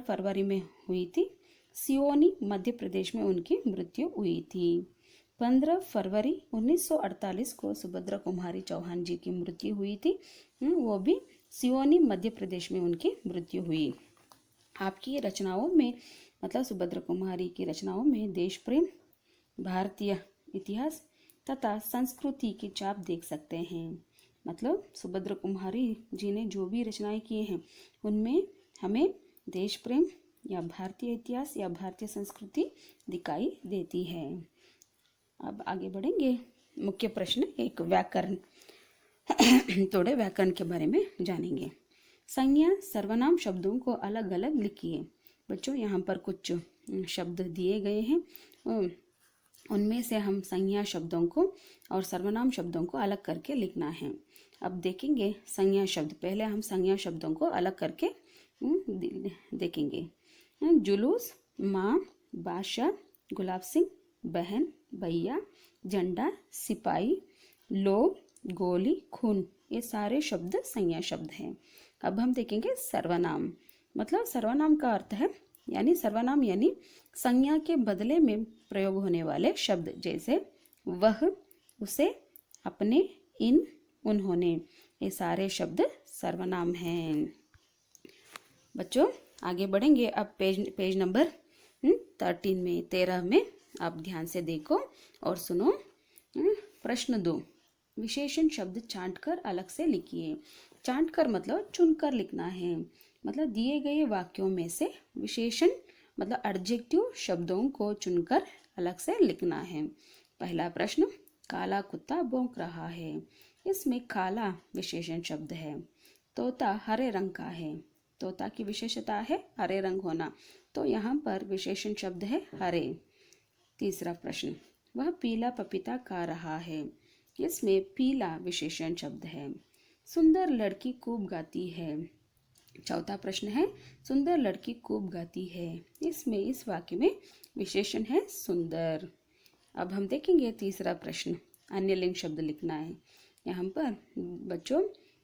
Speaker 1: फरवरी में हुई थी। सियोनी मध्य प्रदेश में उनकी मृत्यु हुई थी। 15 फरवरी 1948 को सुभद्रा कुमारी चौहान जी की मृत्यु हुई थी। वो भी सियोनी मध्य प्रदेश में उनकी मृत्यु हुई। आपकी रचनाओं में मतलब सुभद्रा कुमारी की रचनाओं में देश प्रेम, भारतीय इतिहास तथा संस्कृति की छाप देख सकते हैं। मतलब सुभद्रा कुमारी जी ने जो भी रचनाएं किए हैं, उनमें हमें देश प्रेम या भारतीय इतिहास या भारतीय संस्कृति दिखाई देती है। अब आगे बढ़ेंगे। मुख्य प्रश्न 1 व्याकरण। थोड़े व्याकरण के बारे में जानेंगे। संज्ञा सर्वनाम शब्दों को अलग अलग लिखिए। बच्चों, यहाँ पर कुछ शब्द दिए गए हैं, उनमें से हम संज्ञा शब्दों को और सर्वनाम शब्दों को अलग करके लिखना है। अब देखेंगे संज्ञा शब्द। पहले हम संज्ञा शब्दों को अलग करके देखेंगे। जुलूस, माँ, बादशाह, गुलाब सिंह, बहन, भैया, झंडा, सिपाही, लोग, गोली, खून, ये सारे शब्द संज्ञा शब्द हैं। अब हम देखेंगे सर्वनाम। मतलब सर्वनाम का अर्थ है सर्वनाम यानी संज्ञा के बदले में प्रयोग होने वाले शब्द, जैसे वह, उसे, अपने, इन, उन्होंने, ये सारे शब्द सर्वनाम हैं। बच्चों आगे बढ़ेंगे। अब पेज नंबर 13 में आप ध्यान से देखो और सुनो। प्रश्न 2, विशेषण शब्द छांटकर अलग से लिखिए। छांटकर मतलब चुनकर लिखना है, मतलब दिए गए वाक्यों में से विशेषण मतलब एडजेक्टिव शब्दों को चुनकर अलग से लिखना है। पहला प्रश्न, काला कुत्ता भौंक रहा है। इसमें काला विशेषण शब्द है। तोता हरे रंग का है। तोता की विशेषता है हरे रंग होना, तो यहाँ पर विशेषण शब्द है हरे। तीसरा प्रश्न, वह पीला पपीता खा रहा है। इसमें पीला विशेषण शब्द है। सुंदर लड़की खूब गाती है। चौथा प्रश्न है, सुंदर लड़की खूब गाती है। इसमें इस वाक्य में विशेषण है सुंदर। अब हम देखेंगे तीसरा प्रश्न, अन्य लिंग शब्द लिखना है। यहाँ पर बच्चों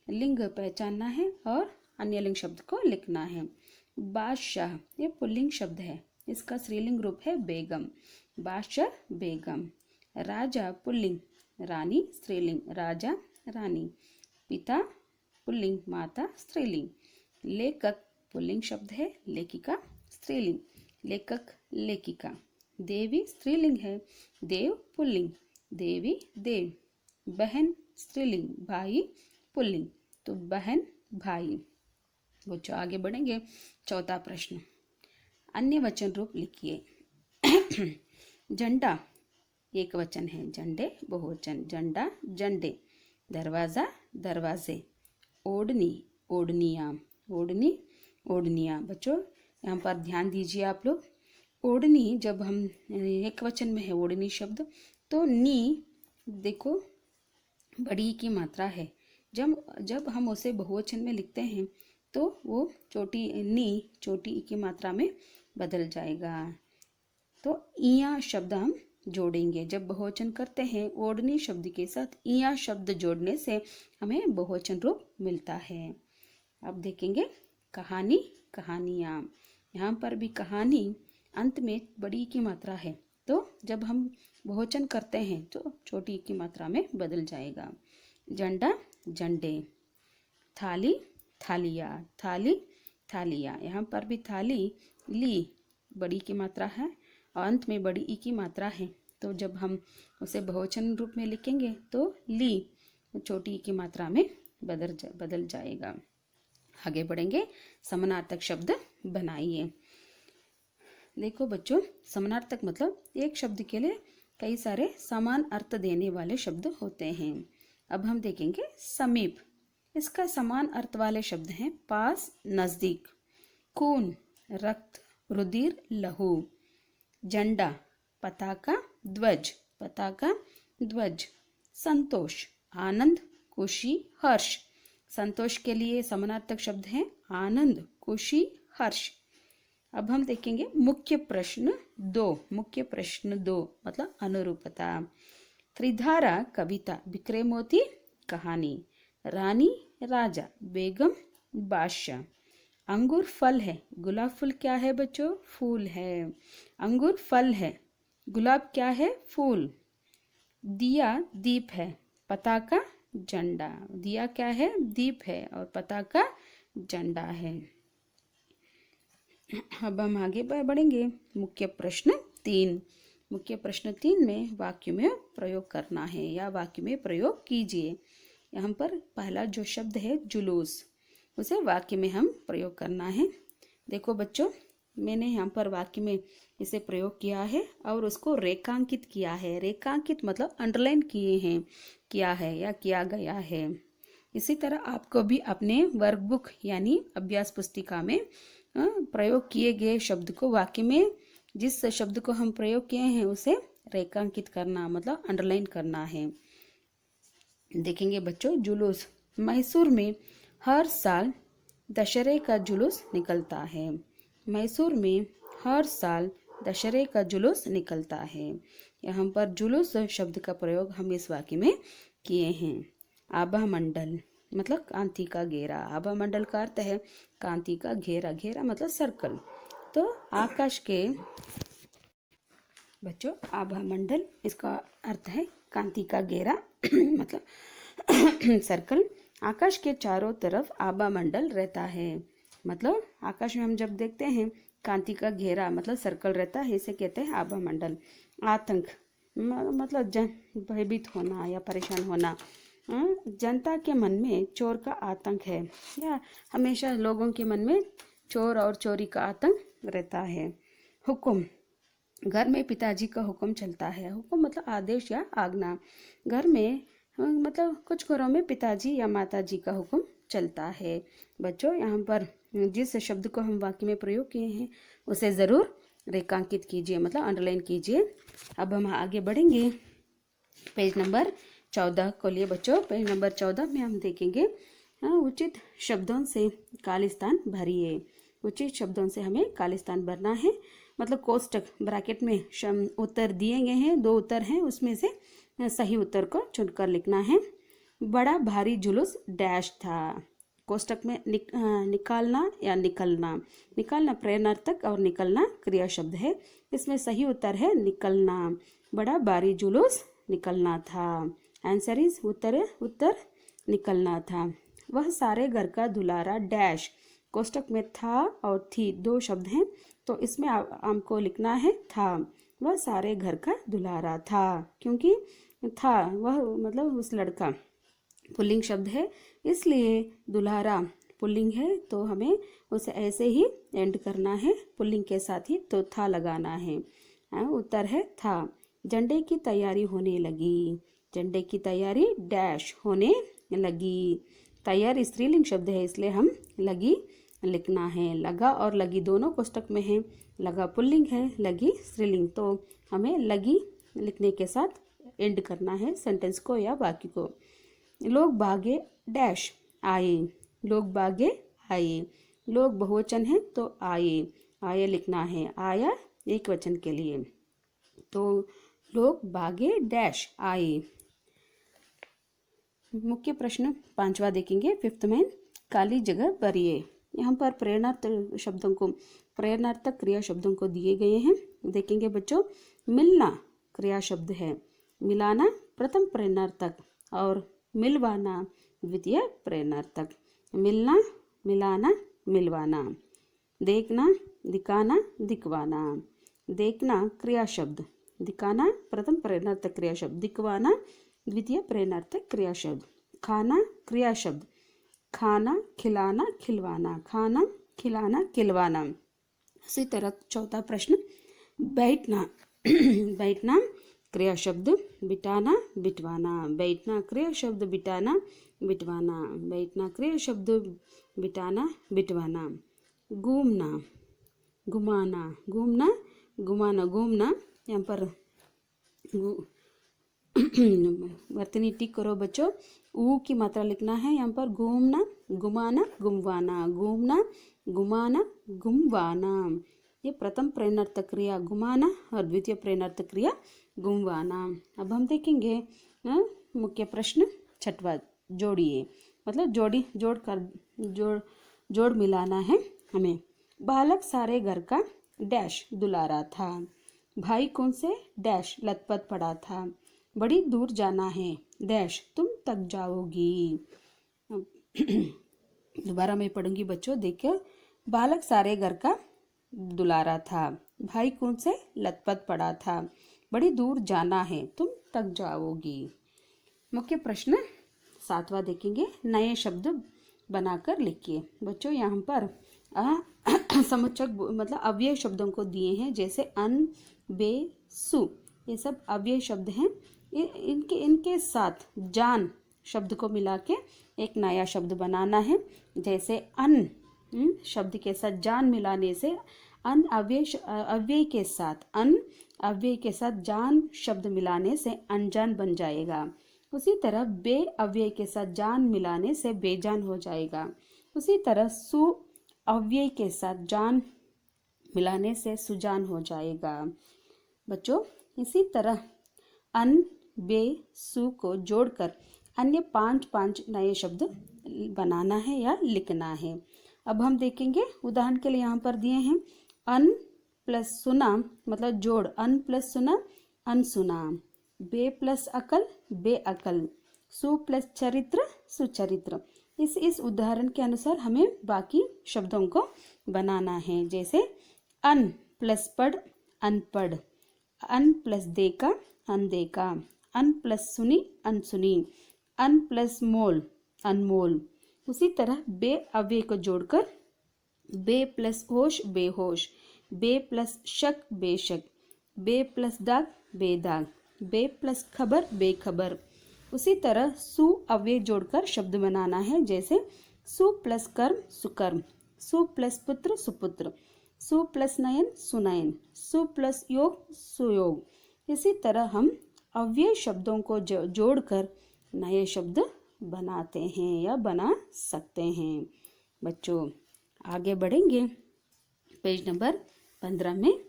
Speaker 1: लिंग पहचानना है और अन्य लिंग शब्द को लिखना है। बादशाह ये पुल्लिंग शब्द है, इसका स्त्रीलिंग रूप है बेगम, बादशाह बेगम। राजा पुल्लिंग, रानी स्त्रीलिंग, राजा रानी। पिता पुल्लिंग, माता स्त्रीलिंग। लेखक पुल्लिंग शब्द है, लेखिका स्त्रीलिंग, लेखक लेखिका। देवी स्त्रीलिंग है, देव पुल्लिंग, देवी देव। बहन स्त्रीलिंग, भाई पुल्लिंग, तो बहन भाई। बच्चों आगे बढ़ेंगे। चौथा प्रश्न, अन्य वचन रूप लिखिए। झंडा एक वचन है, झंडे बहुवचन, झंडा झंडे। दरवाजा दरवाजे। ओढ़नी ओढ़नियाँ, ओढ़नी ओढ़नियाँ। बच्चों यहाँ पर ध्यान दीजिए आप लोग। ओढ़नी जब हम एक वचन में है ओढ़नी शब्द, तो नी देखो बड़ी की मात्रा है। जब हम उसे बहुवचन में लिखते हैं तो वो छोटी नी छोटी की मात्रा में बदल जाएगा। तो इया शब्द हम जोड़ेंगे। जब बहुवचन करते हैं ओढ़नी शब्द के साथ इया शब्द जोड़ने से हमें बहुवचन रूप मिलता है। अब देखेंगे कहानी कहानियाँ। यहाँ पर भी कहानी अंत में बड़ी की मात्रा है, तो जब हम बहुवचन करते हैं तो छोटी की मात्रा में बदल जाएगा। झंडा झंडे। थाली थालिया, थाली थालिया। यहाँ पर भी थाली ली बड़ी की मात्रा है और अंत में बड़ी ई की मात्रा है, तो जब हम उसे बहुवचन रूप में लिखेंगे तो ली छोटी ई की मात्रा में बदल जाएगा। आगे बढ़ेंगे। समानार्थक शब्द बनाइए। देखो बच्चों, समानार्थक मतलब एक शब्द के लिए कई सारे समान अर्थ देने वाले शब्द होते हैं। अब हम देखेंगे समीप। इसका समान अर्थ वाले शब्द हैं पास नजदीक, खून रक्त, रुधिर लहू। झंडा पताका ध्वज, पताका ध्वज। संतोष आनंद खुशी हर्ष। संतोष के लिए समानार्थक शब्द हैं आनंद खुशी हर्ष। अब हम देखेंगे मुख्य प्रश्न 2। मुख्य प्रश्न 2 मतलब अनुरूपता। त्रिधारा कविता, बिखरे मोती कहानी। रानी राजा, बेगम बादशाह। अंगूर फल है, गुलाब फूल क्या है बच्चों? फूल है। अंगूर फल है, गुलाब क्या है? फूल। दिया दीप है, पताका झंडा। दिया क्या है? दीप है और पताका झंडा है। अब हम आगे बढ़ेंगे। मुख्य प्रश्न 3। मुख्य प्रश्न 3 में वाक्य में प्रयोग करना है या वाक्य में प्रयोग कीजिए। यहाँ पर पहला जो शब्द है जुलूस, उसे वाक्य में हम प्रयोग करना है। देखो बच्चों, मैंने यहाँ पर वाक्य में इसे प्रयोग किया है और उसको रेखांकित किया है। रेखांकित मतलब अंडरलाइन किए हैं, किया है या किया गया है। इसी तरह आपको भी अपने वर्कबुक यानी अभ्यास पुस्तिका में प्रयोग किए गए शब्द को वाक्य में जिस शब्द को हम प्रयोग किए हैं उसे रेखांकित करना मतलब अंडरलाइन करना है। देखेंगे बच्चों, जुलूस। मैसूर में हर साल दशहरे का जुलूस निकलता है। मैसूर में हर साल दशहरे का जुलूस निकलता है। यहाँ पर जुलूस शब्द का प्रयोग हम इस वाक्य में किए हैं। आभा मंडल मतलब कांति का घेरा। आभा मंडल का अर्थ है कांति का घेरा। घेरा मतलब सर्कल। तो आकाश के बच्चों आभा मंडल इसका अर्थ है कांति का घेरा मतलब सर्कल। आकाश के चारों तरफ आभा मंडल रहता है। मतलब आकाश में हम जब देखते हैं कांति का घेरा मतलब सर्कल रहता है, इसे कहते हैं आभा मंडल। आतंक मतलब भयभीत होना या परेशान होना। जनता के मन में चोर का आतंक है, या हमेशा लोगों के मन में चोर और चोरी का आतंक रहता है। हुक्म, घर में पिताजी का हुक्म चलता है। हुक्म मतलब आदेश या आज्ञा। घर में मतलब कुछ घरों में पिताजी या माताजी का हुक्म चलता है। बच्चों यहाँ पर जिस शब्द को हम वाक्य में प्रयोग किए हैं उसे ज़रूर रेखांकित कीजिए, मतलब अंडरलाइन कीजिए। अब हम आगे बढ़ेंगे पेज नंबर 14 को लिए। बच्चों पेज नंबर 14 में हम देखेंगे उचित शब्दों से खालिस्तान भरिए। उचित शब्दों से हमें खालिस्तान भरना है। मतलब कोष्टक ब्रैकेट में उत्तर दिए गए हैं, 2 उत्तर हैं, उसमें से सही उत्तर को चुनकर लिखना है। बड़ा भारी जुलूस डैश था। कोष्टक में निकालना या निकलना। निकालना प्रेरणार्थक और निकलना क्रिया शब्द है। इसमें सही उत्तर है निकलना। बड़ा भारी जुलूस निकलना था। आंसर इज उत्तर निकलना था। वह सारे घर का दुलारा डैश। कोष्टक में था और थी 2 शब्द हैं, तो इसमें हमको लिखना है था। वह सारे घर का दुलारा था, क्योंकि था वह मतलब उस लड़का पुल्लिंग शब्द है, इसलिए दुल्हारा पुल्लिंग है, तो हमें उसे ऐसे ही एंड करना है पुल्लिंग के साथ ही, तो था लगाना है। उत्तर है था। झंडे की तैयारी होने लगी। झंडे की तैयारी डैश होने लगी। तैयारी स्त्रीलिंग शब्द है, इसलिए हम लगी लिखना है। लगा और लगी दोनों कोष्टक में है। लगा पुल्लिंग है, लगी स्त्रीलिंग, तो हमें लगी लिखने के साथ एंड करना है सेंटेंस को या वाक्य को। लोग भागे डैश आए। लोग भागे आए। लोग बहुवचन है तो आए, आए लिखना है। आया एक वचन के लिए, तो लोग भागे डैश आए। मुख्य प्रश्न 5वां देखेंगे। 5th में खाली जगह भरिए। यहाँ पर प्रेरणार्थक शब्दों को, प्रेरणार्थक क्रिया शब्दों को दिए गए हैं। देखेंगे बच्चों, मिलना क्रिया शब्द है, मिलाना प्रथम प्रेरणार्थक और मिलवाना द्वितीय प्रेरणार्थक। मिलना, मिलाना, मिलवाना। देखना, दिखाना, दिखवाना। देखना क्रिया शब्द, दिखाना प्रथम प्रेरणार्थक क्रिया शब्द, दिखवाना द्वितीय प्रेरणार्थक क्रिया शब्द। खाना क्रिया शब्द, खाना, खिलाना, खिलवाना। खाना, खिलाना, खिलवाना। इसी तरह 4था प्रश्न, बैठना बैठना क्रिया शब्द, बिठाना, बिठवाना। बैठना क्रिया शब्द, बिठाना, बिठवाना। बैठना क्रिया शब्द, बिठाना, बिठवाना। घूमना, घुमाना, घूमना, घुमाना। घूमना यहाँ पर वर्तनी टिक करो बच्चों। ऊ की मात्रा लिखना है यहाँ पर। घूमना, घुमाना, घुमवाना। घूमना, घुमाना, घुमवाना। ये प्रथम प्रेरणार्थक क्रिया घुमाना और द्वितीय प्रेरणार्थक क्रिया घुमवाना। अब हम देखेंगे मुख्य प्रश्न 6वां, जोड़िए। मतलब जोड़ मिलाना है हमें। बालक सारे घर का डैश दुलारा था। भाई कौन से डैश लथपथ पड़ा था। बड़ी दूर जाना है डैश तुम तक जाओगी। दोबारा मैं पढ़ूंगी बच्चों, देखिए। बालक सारे घर का दुलारा था। भाई कौन से लथपथ पड़ा था। बड़ी दूर जाना है तुम तक जाओगी। मुख्य प्रश्न 7वां देखेंगे। नए शब्द बनाकर लिखिए। बच्चों यहाँ पर समुच्चक मतलब अव्यय शब्दों को दिए हैं, जैसे अन, बे, सु, ये सब अव्यय शब्द हैं। इनके साथ जान शब्द को मिला के एक नया शब्द बनाना है। जैसे अन शब्द के साथ जान मिलाने से अन अव्यय के साथ जान शब्द मिलाने से अनजान बन जाएगा। उसी तरह बे अव्यय के साथ जान मिलाने से बेजान हो जाएगा। उसी तरह सु अव्यय के साथ जान मिलाने से सुजान हो जाएगा। बच्चों इसी तरह अन, बे, सु को जोड़कर अन्य 5 नए शब्द बनाना है या लिखना है। अब हम देखेंगे, उदाहरण के लिए यहाँ पर दिए हैं। अन प्लस सुना मतलब जोड़, अन प्लस सुना अनसुना। बे प्लस अकल बेअकल। सु प्लस चरित्र सुचरित्र। इस उदाहरण के अनुसार हमें बाकी शब्दों को बनाना है। जैसे अन प्लस पढ़ अनपढ़, अन प्लस देखा अनदेखा, अन प्लस सुनी अनसुनी, अन प्लस मोल अनमोल। उसी तरह बे अव्यय को जोड़कर बे प्लस होश बेहोश, बे प्लस शक बेशक, बे प्लस दाग बेदाग, बे प्लस खबर बेखबर। उसी तरह सु अव्यय जोड़कर शब्द बनाना है। जैसे सु प्लस कर्म सुकर्म, सु प्लस पुत्र सुपुत्र, सु प्लस नयन सुनयन, सु प्लस योग सुयोग। इसी तरह हम अव्यय शब्दों को जोड़कर नए शब्द बनाते हैं या बना सकते हैं। बच्चों आगे बढ़ेंगे पेज नंबर 15 में।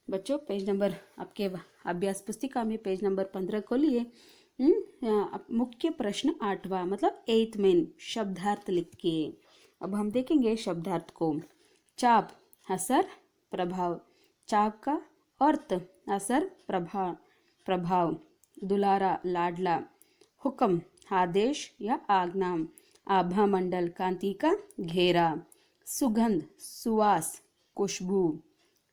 Speaker 1: बच्चों पेज नंबर आपके अभ्यास पुस्तिका में पेज नंबर 15 को लिए मुख्य प्रश्न 8वां मतलब 8th मेन शब्दार्थ लिखिए। अब हम देखेंगे शब्दार्थ को। चाप असर प्रभाव, चाप का अर्थ असर प्रभाव, दुलारा लाडला, हुक्म आदेश या आज्ञा, आभा मंडल कांति का घेरा, सुगंध सुवास खुशबू,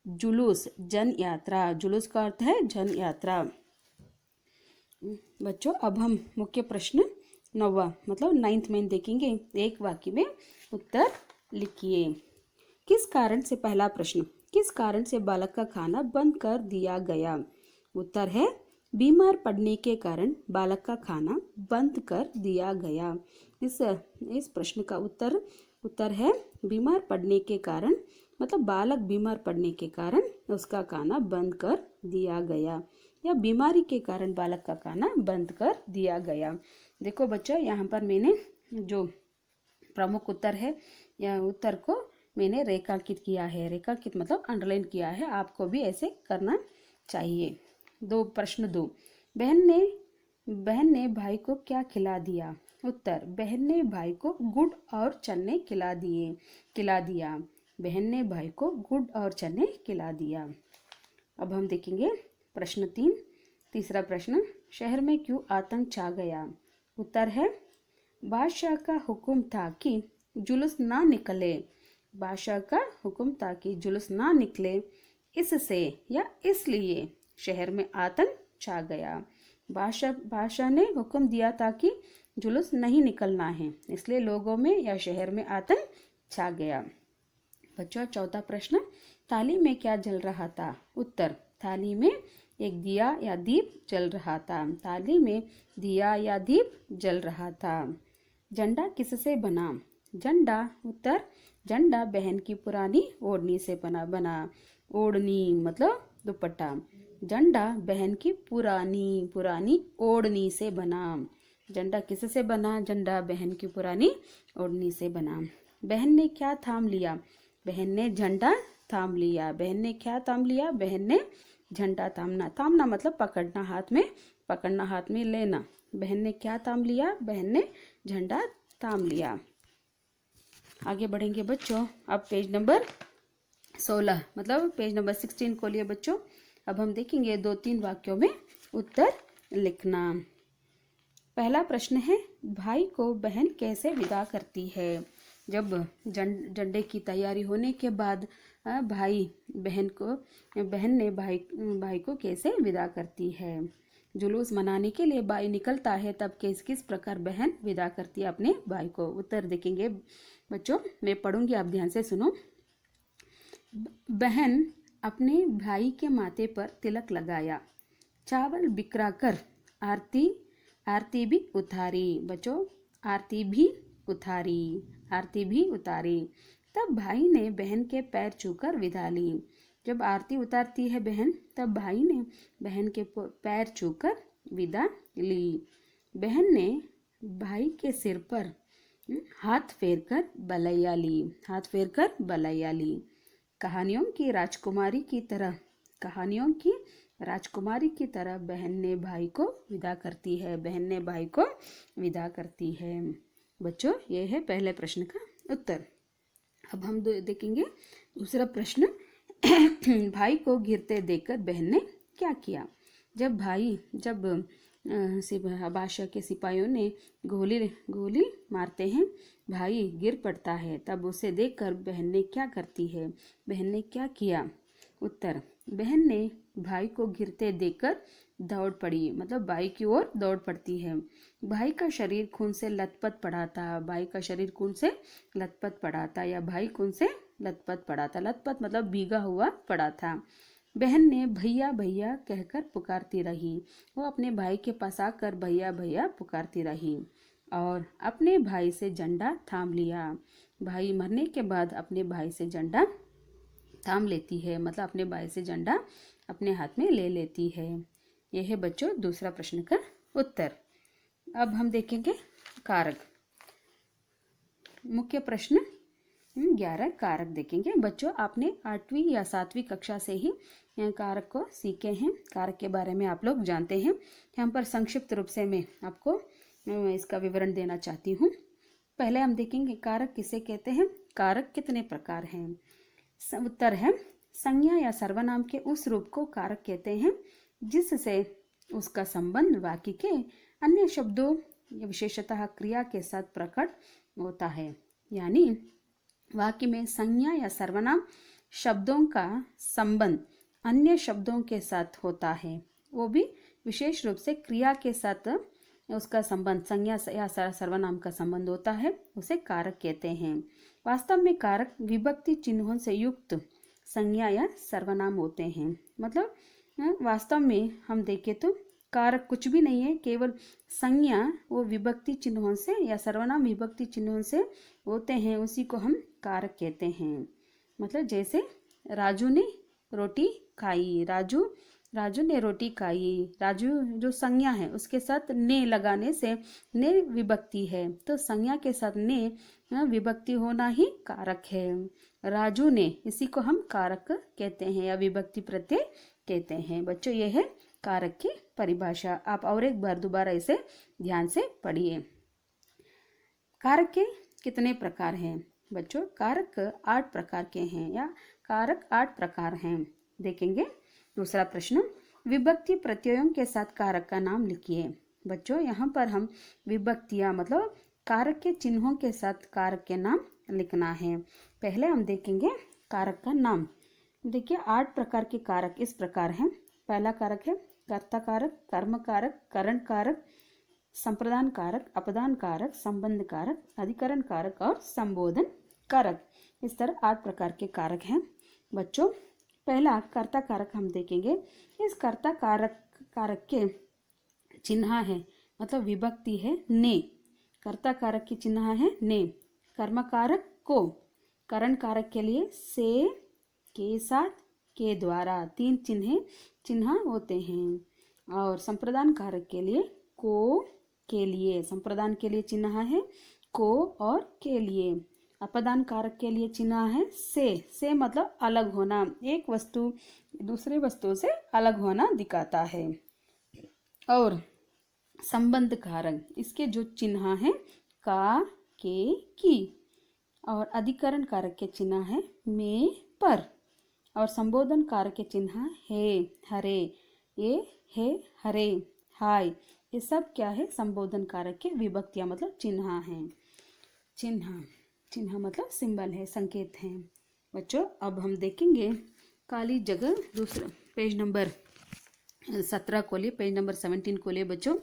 Speaker 1: जुलूस जन यात्रा, जुलूस का अर्थ है जन यात्रा। बच्चों अब हम मुख्य प्रश्न 9वां मतलब 9th में देखेंगे। एक वाक्य में उत्तर लिखिए। किस कारण से, पहला प्रश्न, किस कारण से बालक का खाना बंद कर दिया गया? उत्तर है बीमार पड़ने के कारण बालक का खाना बंद कर दिया गया। इस प्रश्न का उत्तर है बीमार पड़ने के कारण, मतलब बालक बीमार पड़ने के कारण उसका खाना बंद कर दिया गया या बीमारी के कारण बालक का खाना बंद कर दिया गया। देखो बच्चों यहाँ पर मैंने जो प्रमुख उत्तर है या उत्तर को मैंने रेखांकित किया है। रेखांकित मतलब अंडरलाइन किया है, आपको भी ऐसे करना चाहिए। प्रश्न 2, बहन ने भाई को क्या खिला दिया? उत्तर बहन ने भाई को गुड़ और चने खिला दिया। बहन ने भाई को गुड़ और चने खिला दिया। अब हम देखेंगे प्रश्न 3, तीसरा प्रश्न, शहर में क्यों आतंक छा गया? उत्तर है बादशाह का हुक्म था कि जुलूस ना निकले। बादशाह का हुक्म था कि जुलूस ना निकले, इससे या इसलिए शहर में आतंक छा गया। बादशाह ने हुक्म दिया था कि जुलूस नहीं निकलना है, इसलिए लोगों में या शहर में आतंक छा गया। बच्चों चौथा प्रश्न, थाली में क्या जल रहा था? उत्तर थाली में एक दिया या दीप जल रहा था। थाली में दिया या दीप जल रहा था। झंडा किससे बना? झंडा उत्तर झंडा बहन की पुरानी ओढ़नी से बना। ओढ़नी मतलब दुपट्टा। झंडा बहन की पुरानी ओढ़नी से बना। झंडा किससे बना? झंडा बहन की पुरानी ओढ़नी से बना। बहन ने क्या थाम लिया? बहन ने झंडा थाम लिया। बहन ने क्या थाम लिया? बहन ने झंडा थामना मतलब पकड़ना, हाथ में लेना। बहन ने क्या थाम लिया? बहन ने झंडा थाम लिया। आगे बढ़ेंगे बच्चों। अब पेज नंबर 16 मतलब पेज नंबर 16 को लिए बच्चों। अब हम देखेंगे 2-3 वाक्यों में उत्तर लिखना। पहला प्रश्न है, भाई को बहन कैसे विदा करती है? जब झंडे की तैयारी होने के बाद बहन ने भाई को कैसे विदा करती है? जुलूस मनाने के लिए भाई निकलता है, तब किस प्रकार बहन विदा करती है अपने भाई को? उत्तर देखेंगे बच्चों, मैं पढ़ूंगी, आप ध्यान से सुनो। बहन अपने भाई के माथे पर तिलक लगाया, चावल बिखरा कर आरती भी उतारी। बच्चों आरती भी उतारी। तब भाई ने बहन के पैर छूकर विदा ली। जब आरती उतारती है बहन, तब भाई ने बहन के पैर छूकर विदा ली। बहन ने भाई के सिर पर हाथ फेरकर बलैया ली। कहानियों की राजकुमारी की तरह बहन ने भाई को विदा करती है। बच्चों ये है पहले प्रश्न का उत्तर। अब हम देखेंगे दूसरा प्रश्न। भाई को गिरते देखकर बहन ने क्या किया? जब बादशाह के सिपाहियों ने गोली मारते हैं, भाई गिर पड़ता है, तब उसे देखकर बहन ने क्या करती है? बहन ने क्या किया? उत्तर, बहन ने भाई को गिरते देखकर दौड़ पड़ी, मतलब भाई की ओर दौड़ पड़ती है। भाई का शरीर खून से लथपथ पड़ा था। भाई का शरीर खून से लथपथ पड़ा था, या भाई खून से लथपथ पड़ा था। लथपथ मतलब भीगा हुआ पड़ा था। बहन ने भैया भैया कहकर पुकारती रही। वो अपने भाई के पास आकर भैया भैया पुकारती रही और अपने भाई से झंडा थाम लिया। भाई मरने के बाद अपने भाई से झंडा थाम लेती है, मतलब अपने भाई से झंडा अपने हाथ में ले लेती है। यह है बच्चों दूसरा प्रश्न का उत्तर। अब हम देखेंगे कारक। मुख्य प्रश्न 11 कारक देखेंगे। बच्चों आपने 8वीं या 7वीं कक्षा से ही कारक को सीखे हैं। कारक के बारे में आप लोग जानते हैं। यहाँ पर संक्षिप्त रूप से मैं आपको इसका विवरण देना चाहती हूँ। पहले हम देखेंगे कारक किसे कहते हैं। कारक कितने प्रकार हैं? उत्तर है, संज्ञा या सर्वनाम के उस रूप को कारक कहते हैं जिससे उसका संबंध वाक्य के अन्य शब्दों या विशेषतः क्रिया के साथ प्रकट होता है। यानी वाक्य में संज्ञा या सर्वनाम शब्दों का संबंध अन्य शब्दों के साथ होता है, वो भी विशेष रूप से क्रिया के साथ उसका संबंध संज्ञा या सर्वनाम का संबंध होता है, उसे कारक कहते हैं। वास्तव में कारक विभक्ति चिन्हों से युक्त संज्ञा या सर्वनाम होते हैं। मतलब वास्तव में हम देखें तो कारक कुछ भी नहीं है, केवल संज्ञा वो विभक्ति चिन्हों से या सर्वनाम विभक्ति चिन्हों से होते हैं, उसी को हम कारक कहते हैं। मतलब जैसे राजू ने रोटी खाई, राजू ने रोटी खाई। राजू जो संज्ञा है उसके साथ ने लगाने से ने विभक्ति है, तो संज्ञा के साथ ने विभक्ति होना ही कारक है। राजू ने, इसी को हम कारक कहते हैं या विभक्ति प्रत्यय कहते हैं। बच्चों ये है कारक की परिभाषा। आप और एक बार दोबारा इसे ध्यान से पढ़िए। कारक के कितने प्रकार हैं? बच्चों कारक 8 प्रकार के हैं, या कारक 8 प्रकार हैं। देखेंगे दूसरा प्रश्न, विभक्ति प्रत्ययों के साथ कारक का नाम लिखिए। बच्चों यहाँ पर हम विभक्तियां मतलब कारक के चिन्हों के साथ कारक के नाम लिखना है। पहले हम देखेंगे कारक का नाम। देखिए 8 प्रकार के कारक इस प्रकार हैं। पहला कारक है कर्ता कारक, कर्म कारक, करण कारक, संप्रदान कारक, अपदान कारक, संबंध कारक, अधिकरण कारक और संबोधन कारक। इस तरह 8 प्रकार के कारक हैं। बच्चों पहला कर्ता कारक हम देखेंगे। इस कर्ता कारक के चिन्ह है, मतलब विभक्ति है ने। कर्ता कारक की चिन्ह है ने। कर्म कारक को, करण कारक के लिए से, के साथ, के द्वारा 3 चिन्ह होते हैं। और संप्रदान कारक के लिए को, के लिए, संप्रदान के लिए चिन्ह है को और के लिए। अपदान कारक के लिए चिन्ह है से मतलब अलग होना, एक वस्तु दूसरे वस्तु से अलग होना दिखाता है। और संबंध कारक, इसके जो चिन्ह है का, के, की। और अधिकरण कारक के चिन्ह है में, पर। और संबोधन कारक के चिन्ह है, हरे, ये है हरे, हाय। ये सब क्या है? संबोधन कारक के विभक्तियां मतलब चिन्ह हैं। चिन्ह मतलब सिंबल है, संकेत हैं। बच्चों अब हम देखेंगे काली जगह, दूसरा पेज नंबर 17 को लिए, पेज नंबर 17 को लिए। बच्चों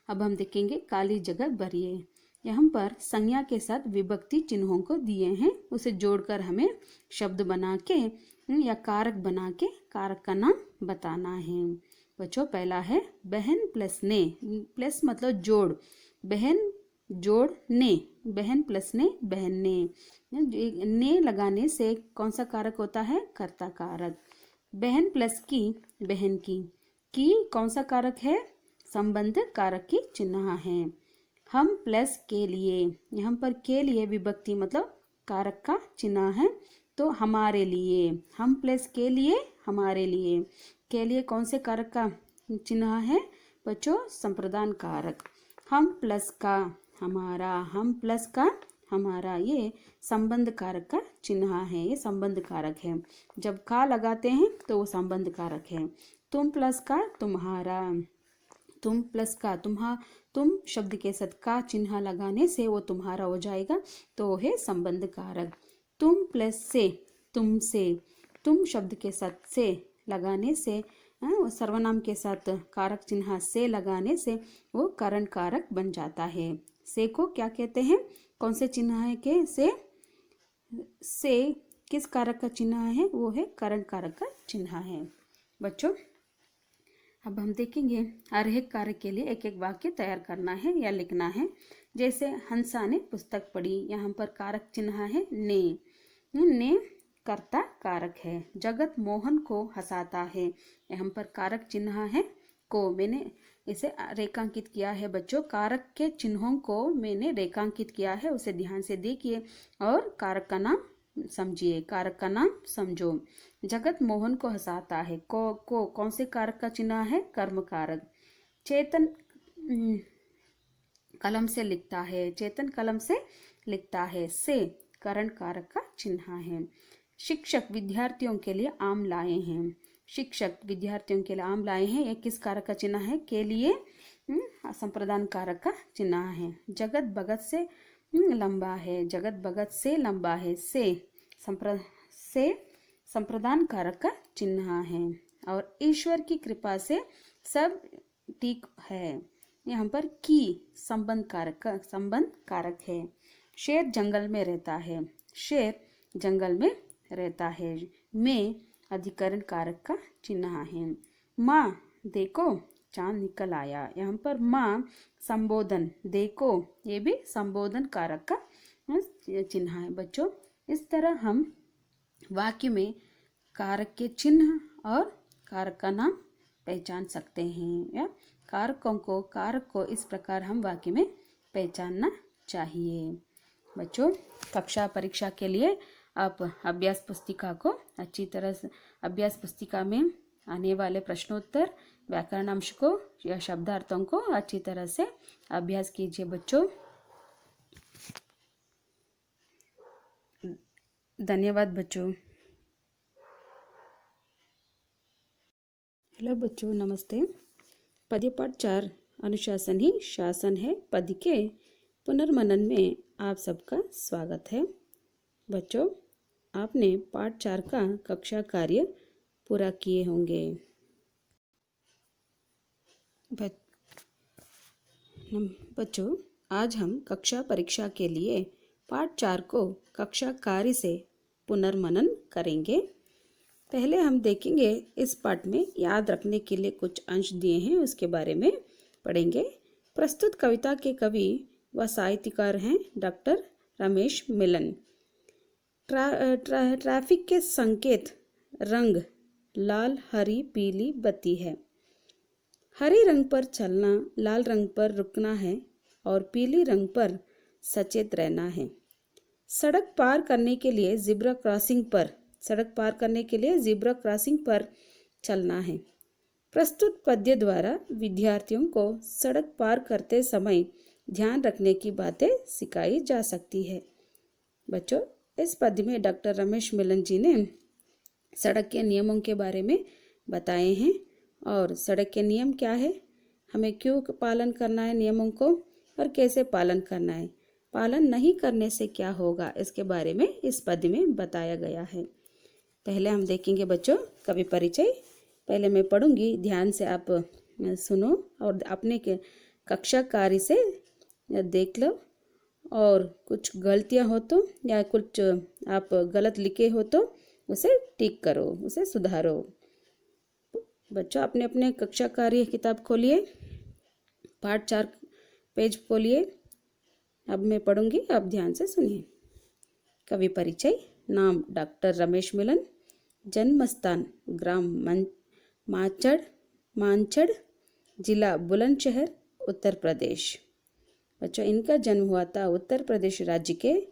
Speaker 1: अब हम देखेंगे काली जगह भरिए। यहाँ पर संज्ञा के साथ विभक्ति चिन्हों को दिए हैं, उसे जोड़कर हमें शब्द बना के या कारक बना के कारक का नाम बताना है। बच्चों पहला है बहन प्लस ने। प्लस मतलब जोड़, बहन जोड़ ने, बहन प्लस ने, बहन ने लगाने से कौन सा कारक होता है? कर्ता कारक। बहन प्लस की, बहन की कौन सा कारक है? संबंध कारक की चिन्ह है। हम प्लस के लिए, यहाँ पर के लिए विभक्ति मतलब कारक का चिन्ह है, तो हमारे लिए। हम प्लस के लिए, हमारे लिए। के लिए कौन से कारक का चिन्ह है? बच्चों संप्रदान कारक। हम प्लस का हमारा, हम प्लस का हमारा, ये संबंध कारक का चिन्ह है, ये संबंध कारक है। जब का लगाते हैं तो वो संबंध कारक है। तुम प्लस का तुम्हारा, तुम प्लस का तुम शब्द के साथ का चिन्ह लगाने से वो तुम्हारा हो जाएगा, तो वो है संबंध कारक। तुम प्लस से तुमसे, तुम शब्द के साथ से लगाने से, वो सर्वनाम के साथ कारक चिन्ह से लगाने से वो कारण कारक बन जाता है। से को क्या कहते हैं, कौन से चिन्ह है के से किस कारक का चिन्ह है, वो है कारण कारक का चिन्ह है। बच्चों अब हम देखेंगे हर एक कारक के लिए एक एक वाक्य तैयार करना है या लिखना है। जैसे हंसा ने पुस्तक पढ़ी, यहाँ पर कारक चिन्ह है ने कर्ता कारक है। जगत मोहन को हंसाता है, यहाँ पर कारक चिन्ह है को। मैंने इसे रेखांकित किया है बच्चों, कारक के चिन्हों को मैंने रेखांकित किया है, उसे ध्यान से देखिए और कारक का नाम समझिए, कारक का नाम समझो। जगत मोहन को हंसाता है, को कौन से कारक का चिन्ह है, कर्म कारक। चेतन कलम से लिखता है, चेतन कलम से लिखता है, से करण कारक का चिन्ह है। शिक्षक विद्यार्थियों के लिए आम लाए हैं, शिक्षक विद्यार्थियों के लिए आम लाए हैं, यह किस कारक का चिन्ह है, के लिए संप्रदान कारक का चिन्ह है। जगत भगत से लंबा है, जगत भगत से लंबा है, से संप्रदान कारक का चिन्ह है। और ईश्वर की कृपा से सब ठीक है, यहाँ पर की संबंध कारक है। शेर जंगल में रहता है, शेर जंगल में रहता है, में अधिकरण कारक का चिन्ह है। माँ देखो चांद निकल आया, यहाँ पर माँ संबोधन, देखो ये भी संबोधन कारक का चिन्ह है। बच्चों इस तरह हम वाक्य में कारक के चिन्ह और कारक का नाम पहचान सकते हैं, या कारक को इस प्रकार हम वाक्य में पहचानना चाहिए। बच्चों कक्षा परीक्षा के लिए आप अभ्यास पुस्तिका को अच्छी तरह से, अभ्यास पुस्तिका में आने वाले प्रश्नोत्तर, व्याकरण अंश को या शब्दार्थों को अच्छी तरह से अभ्यास कीजिए बच्चों। धन्यवाद बच्चों। हेलो बच्चों, नमस्ते। पद्य पाठ 4 अनुशासन ही शासन है पद्य के पुनर्मनन में आप सबका स्वागत है। बच्चों आपने पाठ 4 का कक्षा कार्य पूरा किए होंगे। बच्चों आज हम कक्षा परीक्षा के लिए पाठ 4 को कक्षा कार्य से पुनर्मनन करेंगे। पहले हम देखेंगे इस पाठ में याद रखने के लिए कुछ अंश दिए हैं, उसके बारे में पढ़ेंगे। प्रस्तुत कविता के कवि व साहित्यकार हैं डॉक्टर रमेश मिलन। ट्रैफिक के संकेत रंग लाल हरी पीली बत्ती है। हरी रंग पर चलना, लाल रंग पर रुकना है और पीली रंग पर सचेत रहना है। सड़क पार करने के लिए ज़ेब्रा क्रॉसिंग पर चलना है। प्रस्तुत पद्य द्वारा विद्यार्थियों को सड़क पार करते समय ध्यान रखने की बातें सिखाई जा सकती है। बच्चों इस पद्य में डॉक्टर रमेश मिलन जी ने सड़क के नियमों के बारे में बताए हैं, और सड़क के नियम क्या है, हमें क्यों पालन करना है नियमों को और कैसे पालन करना है, पालन नहीं करने से क्या होगा, इसके बारे में इस पद्य में बताया गया है। पहले हम देखेंगे बच्चों कवि परिचय। पहले मैं पढ़ूंगी, ध्यान से आप सुनो और अपने के कक्षा कार्य से देख लो, और कुछ गलतियां हो तो या कुछ आप गलत लिखे हो तो उसे ठीक करो, उसे सुधारो। बच्चों अपने अपने कक्षा कार्य किताब खोलिए, पाठ 4 पेज खोलिए। अब मैं पढ़ूंगी, आप ध्यान से सुनिए। कवि परिचय। नाम डॉक्टर रमेश मिलन। जन्म स्थान ग्राम मानचड़, जिला बुलंदशहर, उत्तर प्रदेश। बच्चों इनका जन्म हुआ था उत्तर प्रदेश राज्य के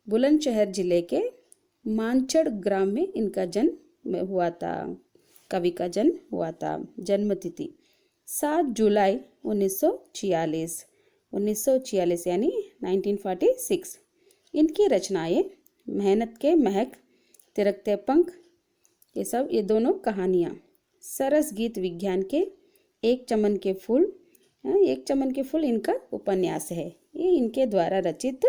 Speaker 1: बुलंदशहर जिले के मानचड़ ग्राम में इनका जन्म हुआ था, कवि का जन्म हुआ था। जन्म तिथि 7 जुलाई 1946 यानी 1946। इनकी रचनाएं मेहनत के महक, तिरकते पंख, ये दोनों कहानियाँ। सरस गीत विज्ञान के, एक चमन के फूल, एक चमन के फूल इनका उपन्यास है। ये इनके द्वारा रचित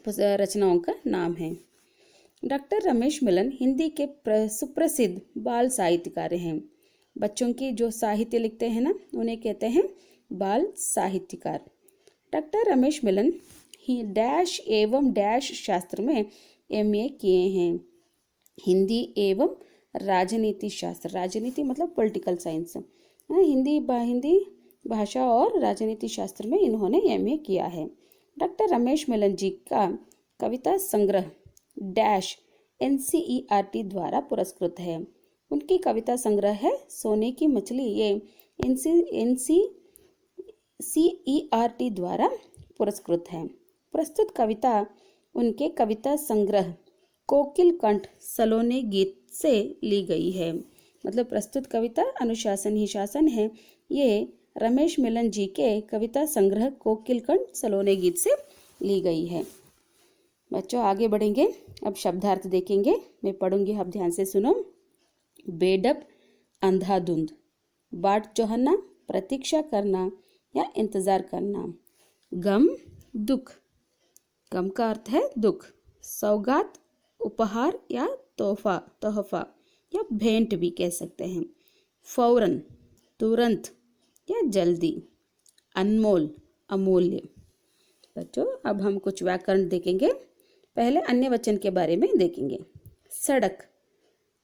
Speaker 1: रचनाओं का नाम है। डॉक्टर रमेश मिलन हिंदी के सुप्रसिद्ध बाल साहित्यकार हैं। बच्चों की जो साहित्य लिखते हैं ना, उन्हें कहते हैं बाल साहित्यकार। डॉक्टर रमेश मिलन ही डैश एवं डैश शास्त्र में एमए किए हैं। हिंदी एवं राजनीति शास्त्र, राजनीति मतलब पॉलिटिकल साइंस, हिंदी भाषा और राजनीति शास्त्र में इन्होंने एमए किया है। डॉक्टर रमेश मिलन जी का कविता संग्रह डैश एनसीईआरटी द्वारा पुरस्कृत है। उनकी कविता संग्रह है सोने की मछली, ये एनसीईआरटी द्वारा पुरस्कृत है। प्रस्तुत कविता उनके कविता संग्रह कोकिल कंठ सलोने गीत से ली गई है। मतलब प्रस्तुत कविता अनुशासन ही शासन है, ये रमेश मिलन जी के कविता संग्रह कोकिल कंठ सलोने गीत से ली गई है। बच्चों आगे बढ़ेंगे, अब शब्दार्थ देखेंगे। मैं पढ़ूंगी, आप ध्यान से सुनो। बेडप, अंधाधुंध, बाट जोहना, प्रतीक्षा करना या इंतजार करना। गम, दुख, गम का अर्थ है दुख। सौगात, उपहार या तोहफा या भेंट भी कह सकते हैं। फौरन, तुरंत या जल्दी। अनमोल, अमूल्य। बच्चों अब हम कुछ व्याकरण देखेंगे। पहले अन्य वचन के बारे में देखेंगे। सड़क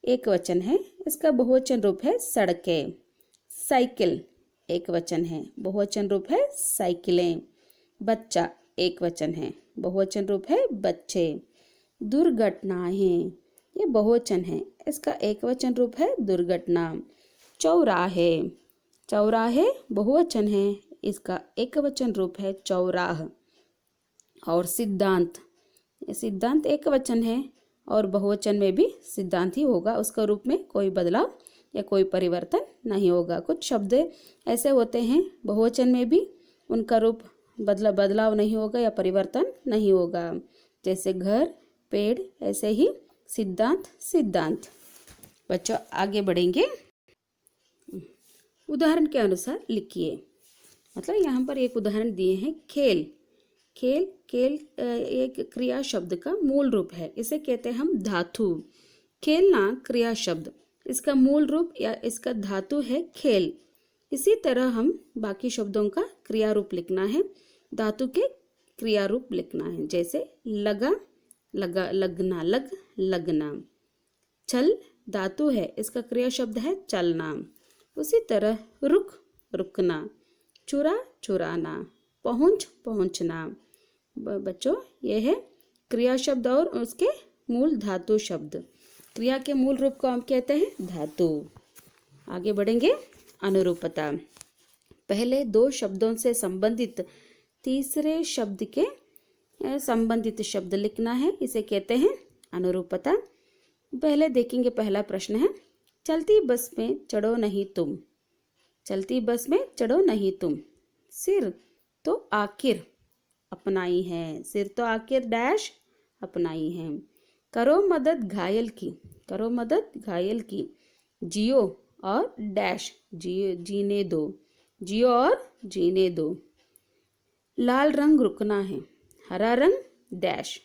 Speaker 1: एक वचन है, इसका बहुवचन रूप है सड़कें। साइकिल एक वचन है, बहुवचन रूप है साइकिलें। बच्चा एक वचन है, बहुवचन रूप है बच्चे। दुर्घटनाएं ये बहुवचन है, इसका एक वचन रूप है दुर्घटना। चौराहे, चौराहे बहुवचन है, इसका एक वचन रूप है चौराह। और सिद्धांत, सिद्धांत एक वचन है और बहुवचन में भी सिद्धांत ही होगा, उसका रूप में कोई बदलाव या कोई परिवर्तन नहीं होगा। कुछ शब्द ऐसे होते हैं बहुवचन में भी उनका रूप बदलाव नहीं होगा या परिवर्तन नहीं होगा, जैसे घर, पेड़, ऐसे ही सिद्धांत, सिद्धांत। बच्चों आगे बढ़ेंगे, उदाहरण के अनुसार लिखिए। मतलब यहाँ पर एक उदाहरण दिए हैं, खेल। खेल एक क्रिया शब्द का मूल रूप है, इसे कहते हैं हम धातु। खेलना क्रिया शब्द, इसका मूल रूप या इसका धातु है खेल। इसी तरह हम बाकी शब्दों का क्रिया रूप लिखना है, धातु के क्रिया रूप लिखना है, जैसे लगा, लगा, लगना, लगना। चल धातु है, इसका क्रिया शब्द है चलना। उसी तरह रुक, रुकना। चुरा, चुराना। पहुंच, पहुंचना। बच्चों ये है क्रिया शब्द और उसके मूल धातु शब्द। क्रिया के मूल रूप को हम कहते हैं धातु। आगे बढ़ेंगे, अनुरूपता। पहले दो शब्दों से संबंधित तीसरे शब्द के संबंधित शब्द लिखना है, इसे कहते हैं अनुरूपता। पहले देखेंगे, पहला प्रश्न है, चलती बस में चढ़ो नहीं तुम। चलती बस में चढ़ो नहीं तुम। सिर तो आखिर अपनाई है, सिर तो आखिर डैश अपनाई है। करो मदद घायल की, करो मदद घायल की। जियो और डैश जीने दो, जियो और जीने दो। लाल रंग रुकना है, हरा रंग डैश।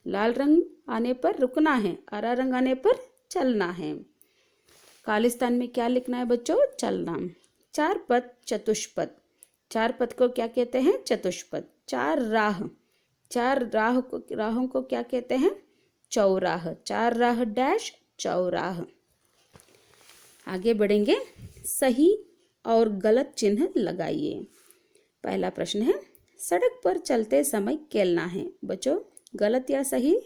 Speaker 1: लाल रंग आने पर रुकना है, हरा रंग आने पर चलना है। खालिस्तान में क्या लिखना है बच्चों? चलना। चार पद चतुष्पद, चार पद को क्या कहते हैं? चतुष्पद। चार राह, चार राहों को क्या कहते हैं? चौराह। चार राह डैश चौराह। आगे बढ़ेंगे, सही और गलत चिन्ह लगाइए। पहला प्रश्न है, सड़क पर चलते समय खेलना है। बच्चों गलत या सही?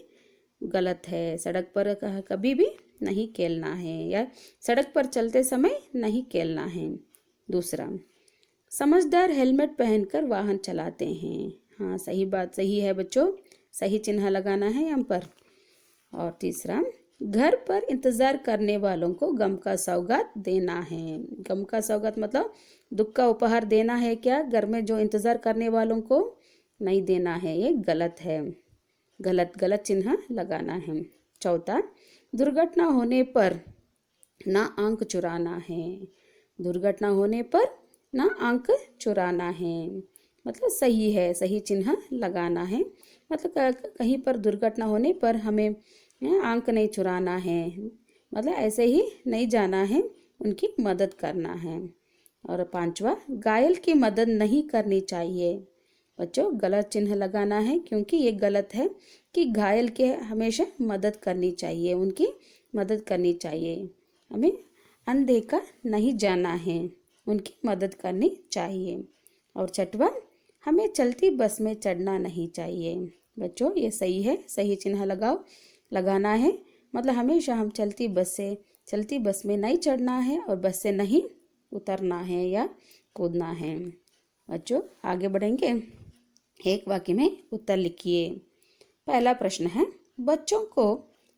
Speaker 1: गलत है, सड़क पर कभी भी नहीं खेलना है, या सड़क पर चलते समय नहीं खेलना है। दूसरा, समझदार हेलमेट पहनकर वाहन चलाते हैं। हाँ सही बात, सही है बच्चों, सही चिन्ह लगाना है यहाँ पर। और तीसरा, घर पर इंतजार करने वालों को गम का सौगात देना है। गम का सौगात मतलब दुख का उपहार देना है क्या? घर में जो इंतजार करने वालों को नहीं देना है, ये गलत है, गलत चिन्ह लगाना है। चौथा, दुर्घटना होने पर ना अंक चुराना है। दुर्घटना होने पर ना अंक चुराना है, मतलब सही है, सही चिन्ह लगाना है। मतलब कहीं पर दुर्घटना होने पर हमें अंक नहीं चुराना है, मतलब ऐसे ही नहीं जाना है, उनकी मदद करना है। और पांचवा, घायल की मदद नहीं करनी चाहिए। बच्चों गलत चिन्ह लगाना है, क्योंकि ये गलत है कि घायल के हमेशा मदद करनी चाहिए, उनकी मदद करनी चाहिए। हमें अनदेखा नहीं जाना है, उनकी मदद करनी चाहिए। और छठवां, हमें चलती बस में चढ़ना नहीं चाहिए। बच्चों ये सही है, सही चिन्ह लगाना है। मतलब हमेशा हम चलती बस में नहीं चढ़ना है और बस से नहीं उतरना है या कूदना है। बच्चों आगे बढ़ेंगे। एक वाक्य में उत्तर लिखिए। पहला प्रश्न है, बच्चों को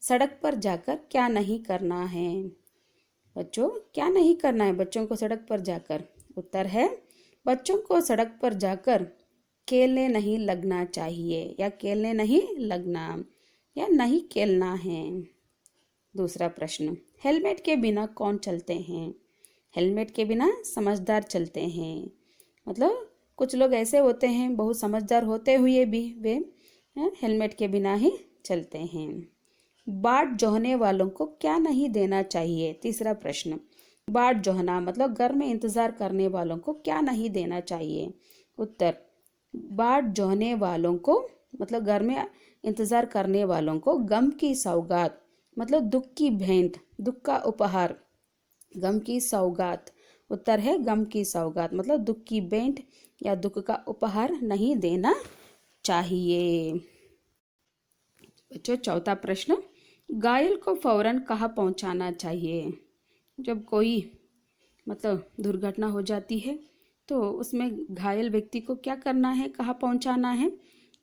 Speaker 1: सड़क पर जाकर क्या नहीं करना है। बच्चों क्या नहीं करना है बच्चों को सड़क पर जाकर? उत्तर है, बच्चों को सड़क पर जाकर खेलने नहीं लगना चाहिए, या खेलने नहीं लगना, या नहीं खेलना है। दूसरा प्रश्न, हेलमेट के बिना कौन चलते हैं? हेलमेट के बिना समझदार चलते हैं। मतलब कुछ लोग ऐसे होते हैं, बहुत समझदार होते हुए भी वे हेलमेट के बिना ही चलते हैं। बाट जोहने वालों को क्या नहीं देना चाहिए? तीसरा प्रश्न, बाट जोहना मतलब घर में इंतजार करने वालों को क्या नहीं देना चाहिए? उत्तर, बाट जोहने वालों को मतलब घर में इंतजार करने वालों को गम की सौगात मतलब दुख की भेंट, दुख का उपहार, गम की सौगात। उत्तर है गम की सौगात मतलब दुख की भेंट या दुख का उपहार नहीं देना चाहिए। बच्चों चौथा प्रश्न, घायल को फौरन कहाँ पहुँचाना चाहिए? जब कोई मतलब दुर्घटना हो जाती है तो उसमें घायल व्यक्ति को क्या करना है, कहाँ पहुँचाना है?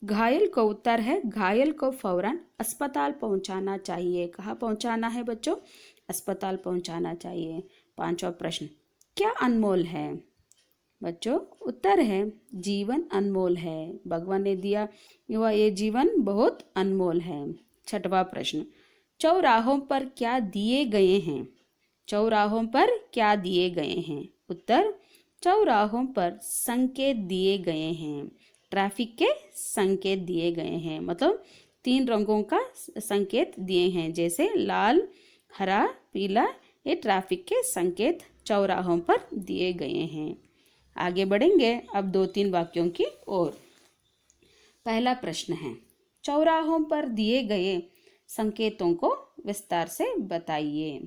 Speaker 1: घायल को, उत्तर है घायल को फौरन अस्पताल पहुँचाना चाहिए। कहाँ पहुँचाना है बच्चों? अस्पताल पहुँचाना चाहिए। पांचवा प्रश्न, क्या अनमोल है? बच्चों उत्तर है जीवन अनमोल है, भगवान ने दिया हुआ ये जीवन बहुत अनमोल है। छठवां प्रश्न, चौराहों पर क्या दिए गए हैं? चौराहों पर क्या दिए गए हैं? उत्तर, चौराहों पर संकेत दिए गए हैं, ट्रैफिक के संकेत दिए गए हैं। मतलब 3 रंगों का संकेत दिए हैं, जैसे लाल, हरा, पीला, ये ट्रैफिक के संकेत चौराहों पर दिए गए हैं। आगे बढ़ेंगे अब 2-3 वाक्यों की ओर। पहला प्रश्न है, चौराहों पर दिए गए संकेतों को विस्तार से बताइए।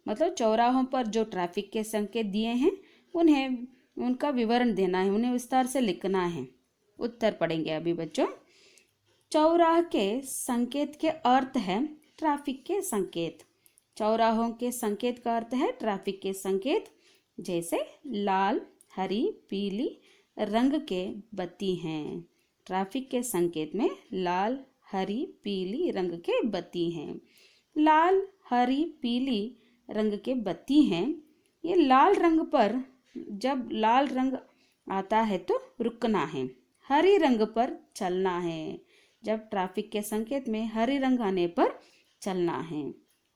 Speaker 1: मतलब चौराहों पर जो ट्रैफिक के संकेत दिए हैं उन्हें उनका विवरण देना है, उन्हें विस्तार से लिखना है। उत्तर पढ़ेंगे अभी बच्चों। चौराह के संकेत के अर्थ है ट्रैफिक के संकेत। चौराहों के संकेत का अर्थ है ट्रैफिक के संकेत, जैसे लाल, हरी, पीली रंग के बत्ती हैं। ट्रैफिक के संकेत में लाल, हरी, पीली रंग के बत्ती हैं। लाल, हरी, पीली रंग के बत्ती हैं। ये लाल रंग पर जब लाल रंग आता है तो रुकना है, हरी रंग पर चलना है। जब ट्रैफिक के संकेत में हरी रंग आने पर चलना है।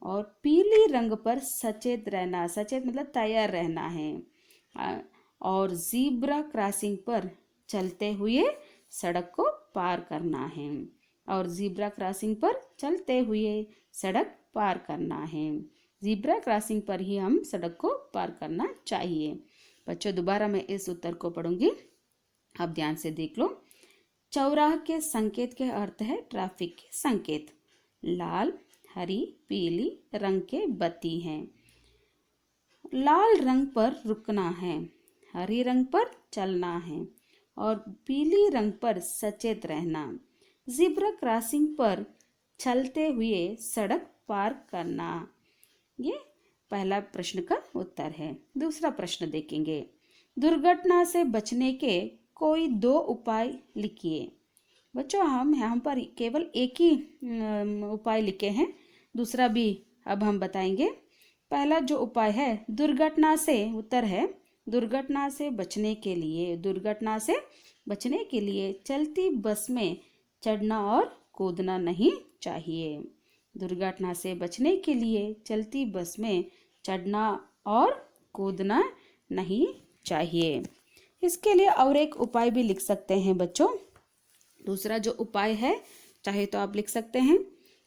Speaker 1: और पीली रंग पर सचेत रहना, सचेत मतलब तैयार रहना है। और जीब्रा क्रॉसिंग पर चलते हुए सड़क को पार करना है। और जीब्रा क्रॉसिंग पर चलते हुए सड़क पार करना है। जीब्रा क्रॉसिंग पर ही हम सड़क को पार करना चाहिए। बच्चों दोबारा मैं इस उत्तर को पढ़ूंगी, आप ध्यान से देख लो। चौराह के संकेत के अर्थ है ट्रैफिक के संकेत। लाल, हरी, पीली रंग के बत्ती हैं। लाल रंग पर रुकना है, हरी रंग पर चलना है और पीली रंग पर सचेत रहना। ज़ेब्रा क्रॉसिंग पर चलते हुए सड़क पार करना। ये पहला प्रश्न का उत्तर है। दूसरा प्रश्न देखेंगे। दुर्घटना से बचने के कोई 2 उपाय लिखिए। बच्चों हम यहाँ पर केवल एक ही उपाय लिखे हैं, दूसरा भी अब हम बताएंगे। पहला जो उपाय है दुर्घटना से, उत्तर है दुर्घटना से बचने के लिए, दुर्घटना से बचने के लिए चलती बस में चढ़ना और कूदना नहीं चाहिए। दुर्घटना से बचने के लिए चलती बस में चढ़ना और कूदना नहीं चाहिए। इसके लिए और एक उपाय भी लिख सकते हैं बच्चों। दूसरा जो उपाय है, चाहे तो आप लिख सकते हैं,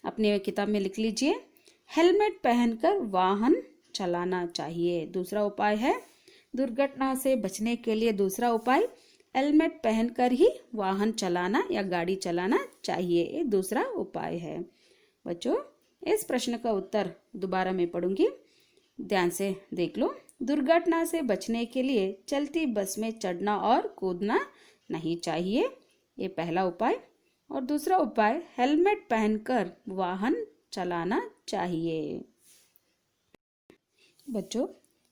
Speaker 1: अपने किताब में लिख लीजिए, हेलमेट पहनकर वाहन चलाना चाहिए। दूसरा उपाय है दुर्घटना से बचने के लिए, दूसरा उपाय हेलमेट पहनकर ही वाहन चलाना या गाड़ी चलाना चाहिए, ये दूसरा उपाय है। बच्चों इस प्रश्न का उत्तर दोबारा मैं पढ़ूंगी, ध्यान से देख लो। दुर्घटना से बचने के लिए चलती बस में चढ़ना और कूदना नहीं चाहिए, ये पहला उपाय। और दूसरा उपाय हेलमेट पहनकर वाहन चलाना चाहिए। बच्चों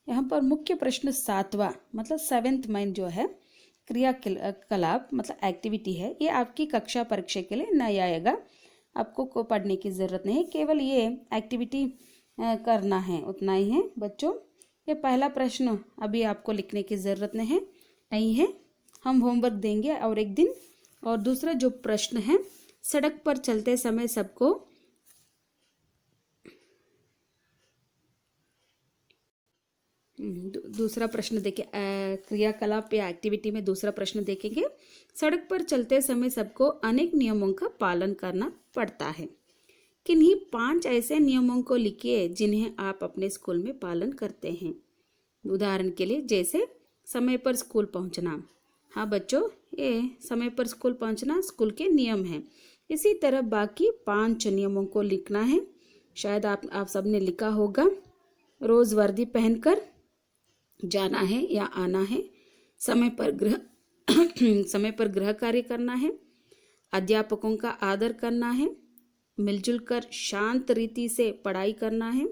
Speaker 1: यहाँ पर मुख्य प्रश्न 7वां मतलब 7th मेन जो है क्रियाकलाप मतलब एक्टिविटी है, ये आपकी कक्षा परीक्षा के लिए नहीं आएगा, आपको को पढ़ने की ज़रूरत नहीं है, केवल ये एक्टिविटी करना है, उतना ही है। बच्चों ये पहला प्रश्न अभी आपको लिखने की ज़रूरत नहीं है, हम होमवर्क देंगे और एक दिन। और दूसरा जो प्रश्न है, सड़क पर चलते समय सबको दूसरा प्रश्न देखिए, क्रियाकलाप या एक्टिविटी में दूसरा प्रश्न देखेंगे। सड़क पर चलते समय सबको अनेक नियमों का पालन करना पड़ता है, किन्हीं 5 ऐसे नियमों को लिखिए जिन्हें आप अपने स्कूल में पालन करते हैं। उदाहरण के लिए जैसे समय पर स्कूल पहुंचना, हाँ बच्चों ये समय पर स्कूल पहुंचना स्कूल के नियम हैं। इसी तरह बाकी 5 नियमों को लिखना है, शायद आप सबने लिखा होगा। रोज वर्दी पहनकर जाना है या आना है, समय पर गृह कार्य करना है, अध्यापकों का आदर करना है, मिलजुल कर शांत रीति से पढ़ाई करना है,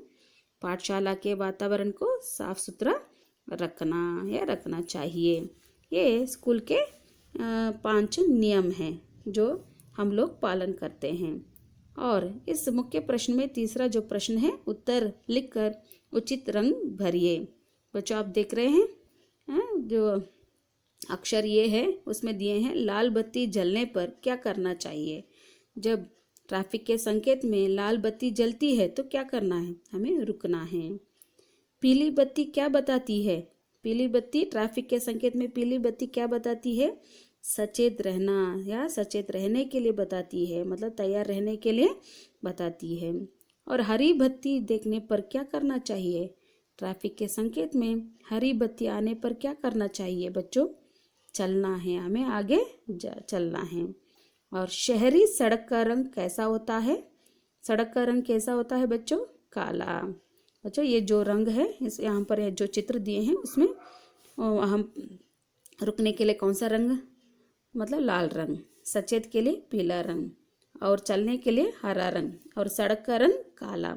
Speaker 1: पाठशाला के वातावरण को साफ सुथरा रखना चाहिए। ये स्कूल के 5 नियम हैं जो हम लोग पालन करते हैं। और इस मुख्य प्रश्न में तीसरा जो प्रश्न है, उत्तर लिखकर उचित रंग भरिए। बच्चों आप देख रहे हैं जो अक्षर ये है उसमें दिए हैं, लाल बत्ती जलने पर क्या करना चाहिए। जब ट्रैफिक के संकेत में लाल बत्ती जलती है तो क्या करना है, हमें रुकना है। पीली बत्ती क्या बताती है, पीली बत्ती ट्रैफिक के संकेत में पीली बत्ती क्या बताती है, सचेत रहना या सचेत रहने के लिए बताती है, मतलब तैयार रहने के लिए बताती है। और हरी बत्ती देखने पर क्या करना चाहिए, ट्रैफिक के संकेत में हरी बत्ती आने पर क्या करना चाहिए बच्चों, चलना है, हमें आगे चलना है। और शहरी सड़क का रंग कैसा होता है, सड़क का रंग कैसा होता है बच्चों, काला। बच्चों ये जो रंग है इस यहाँ पर जो चित्र दिए हैं उसमें हम रुकने के लिए कौन सा रंग, मतलब लाल रंग, सचेत के लिए पीला रंग, और चलने के लिए हरा रंग, और सड़क का रंग काला।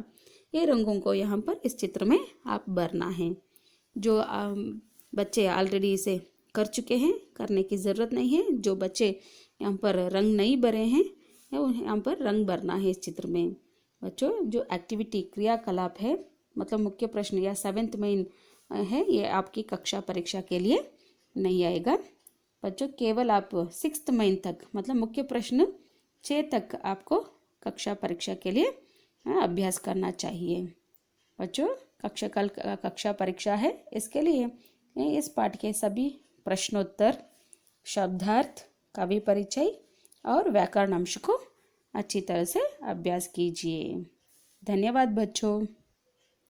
Speaker 1: ये रंगों को यहाँ पर इस चित्र में आप भरना है। जो बच्चे ऑलरेडी इसे कर चुके हैं, करने की ज़रूरत नहीं है। जो बच्चे यहाँ पर रंग नहीं भरे हैं यहाँ पर रंग भरना है इस चित्र में। बच्चों जो एक्टिविटी क्रियाकलाप है मतलब मुख्य प्रश्न या 7th मेन है, ये आपकी कक्षा परीक्षा के लिए नहीं आएगा। बच्चों केवल आप 6th मेन तक मतलब मुख्य प्रश्न 6 तक आपको कक्षा परीक्षा के लिए अभ्यास करना चाहिए। बच्चों कक्षा परीक्षा है, इसके लिए इस पाठ के सभी प्रश्नोत्तर, शब्दार्थ, कवि परिचय और व्याकरण अंश को अच्छी तरह से अभ्यास कीजिए। धन्यवाद बच्चों।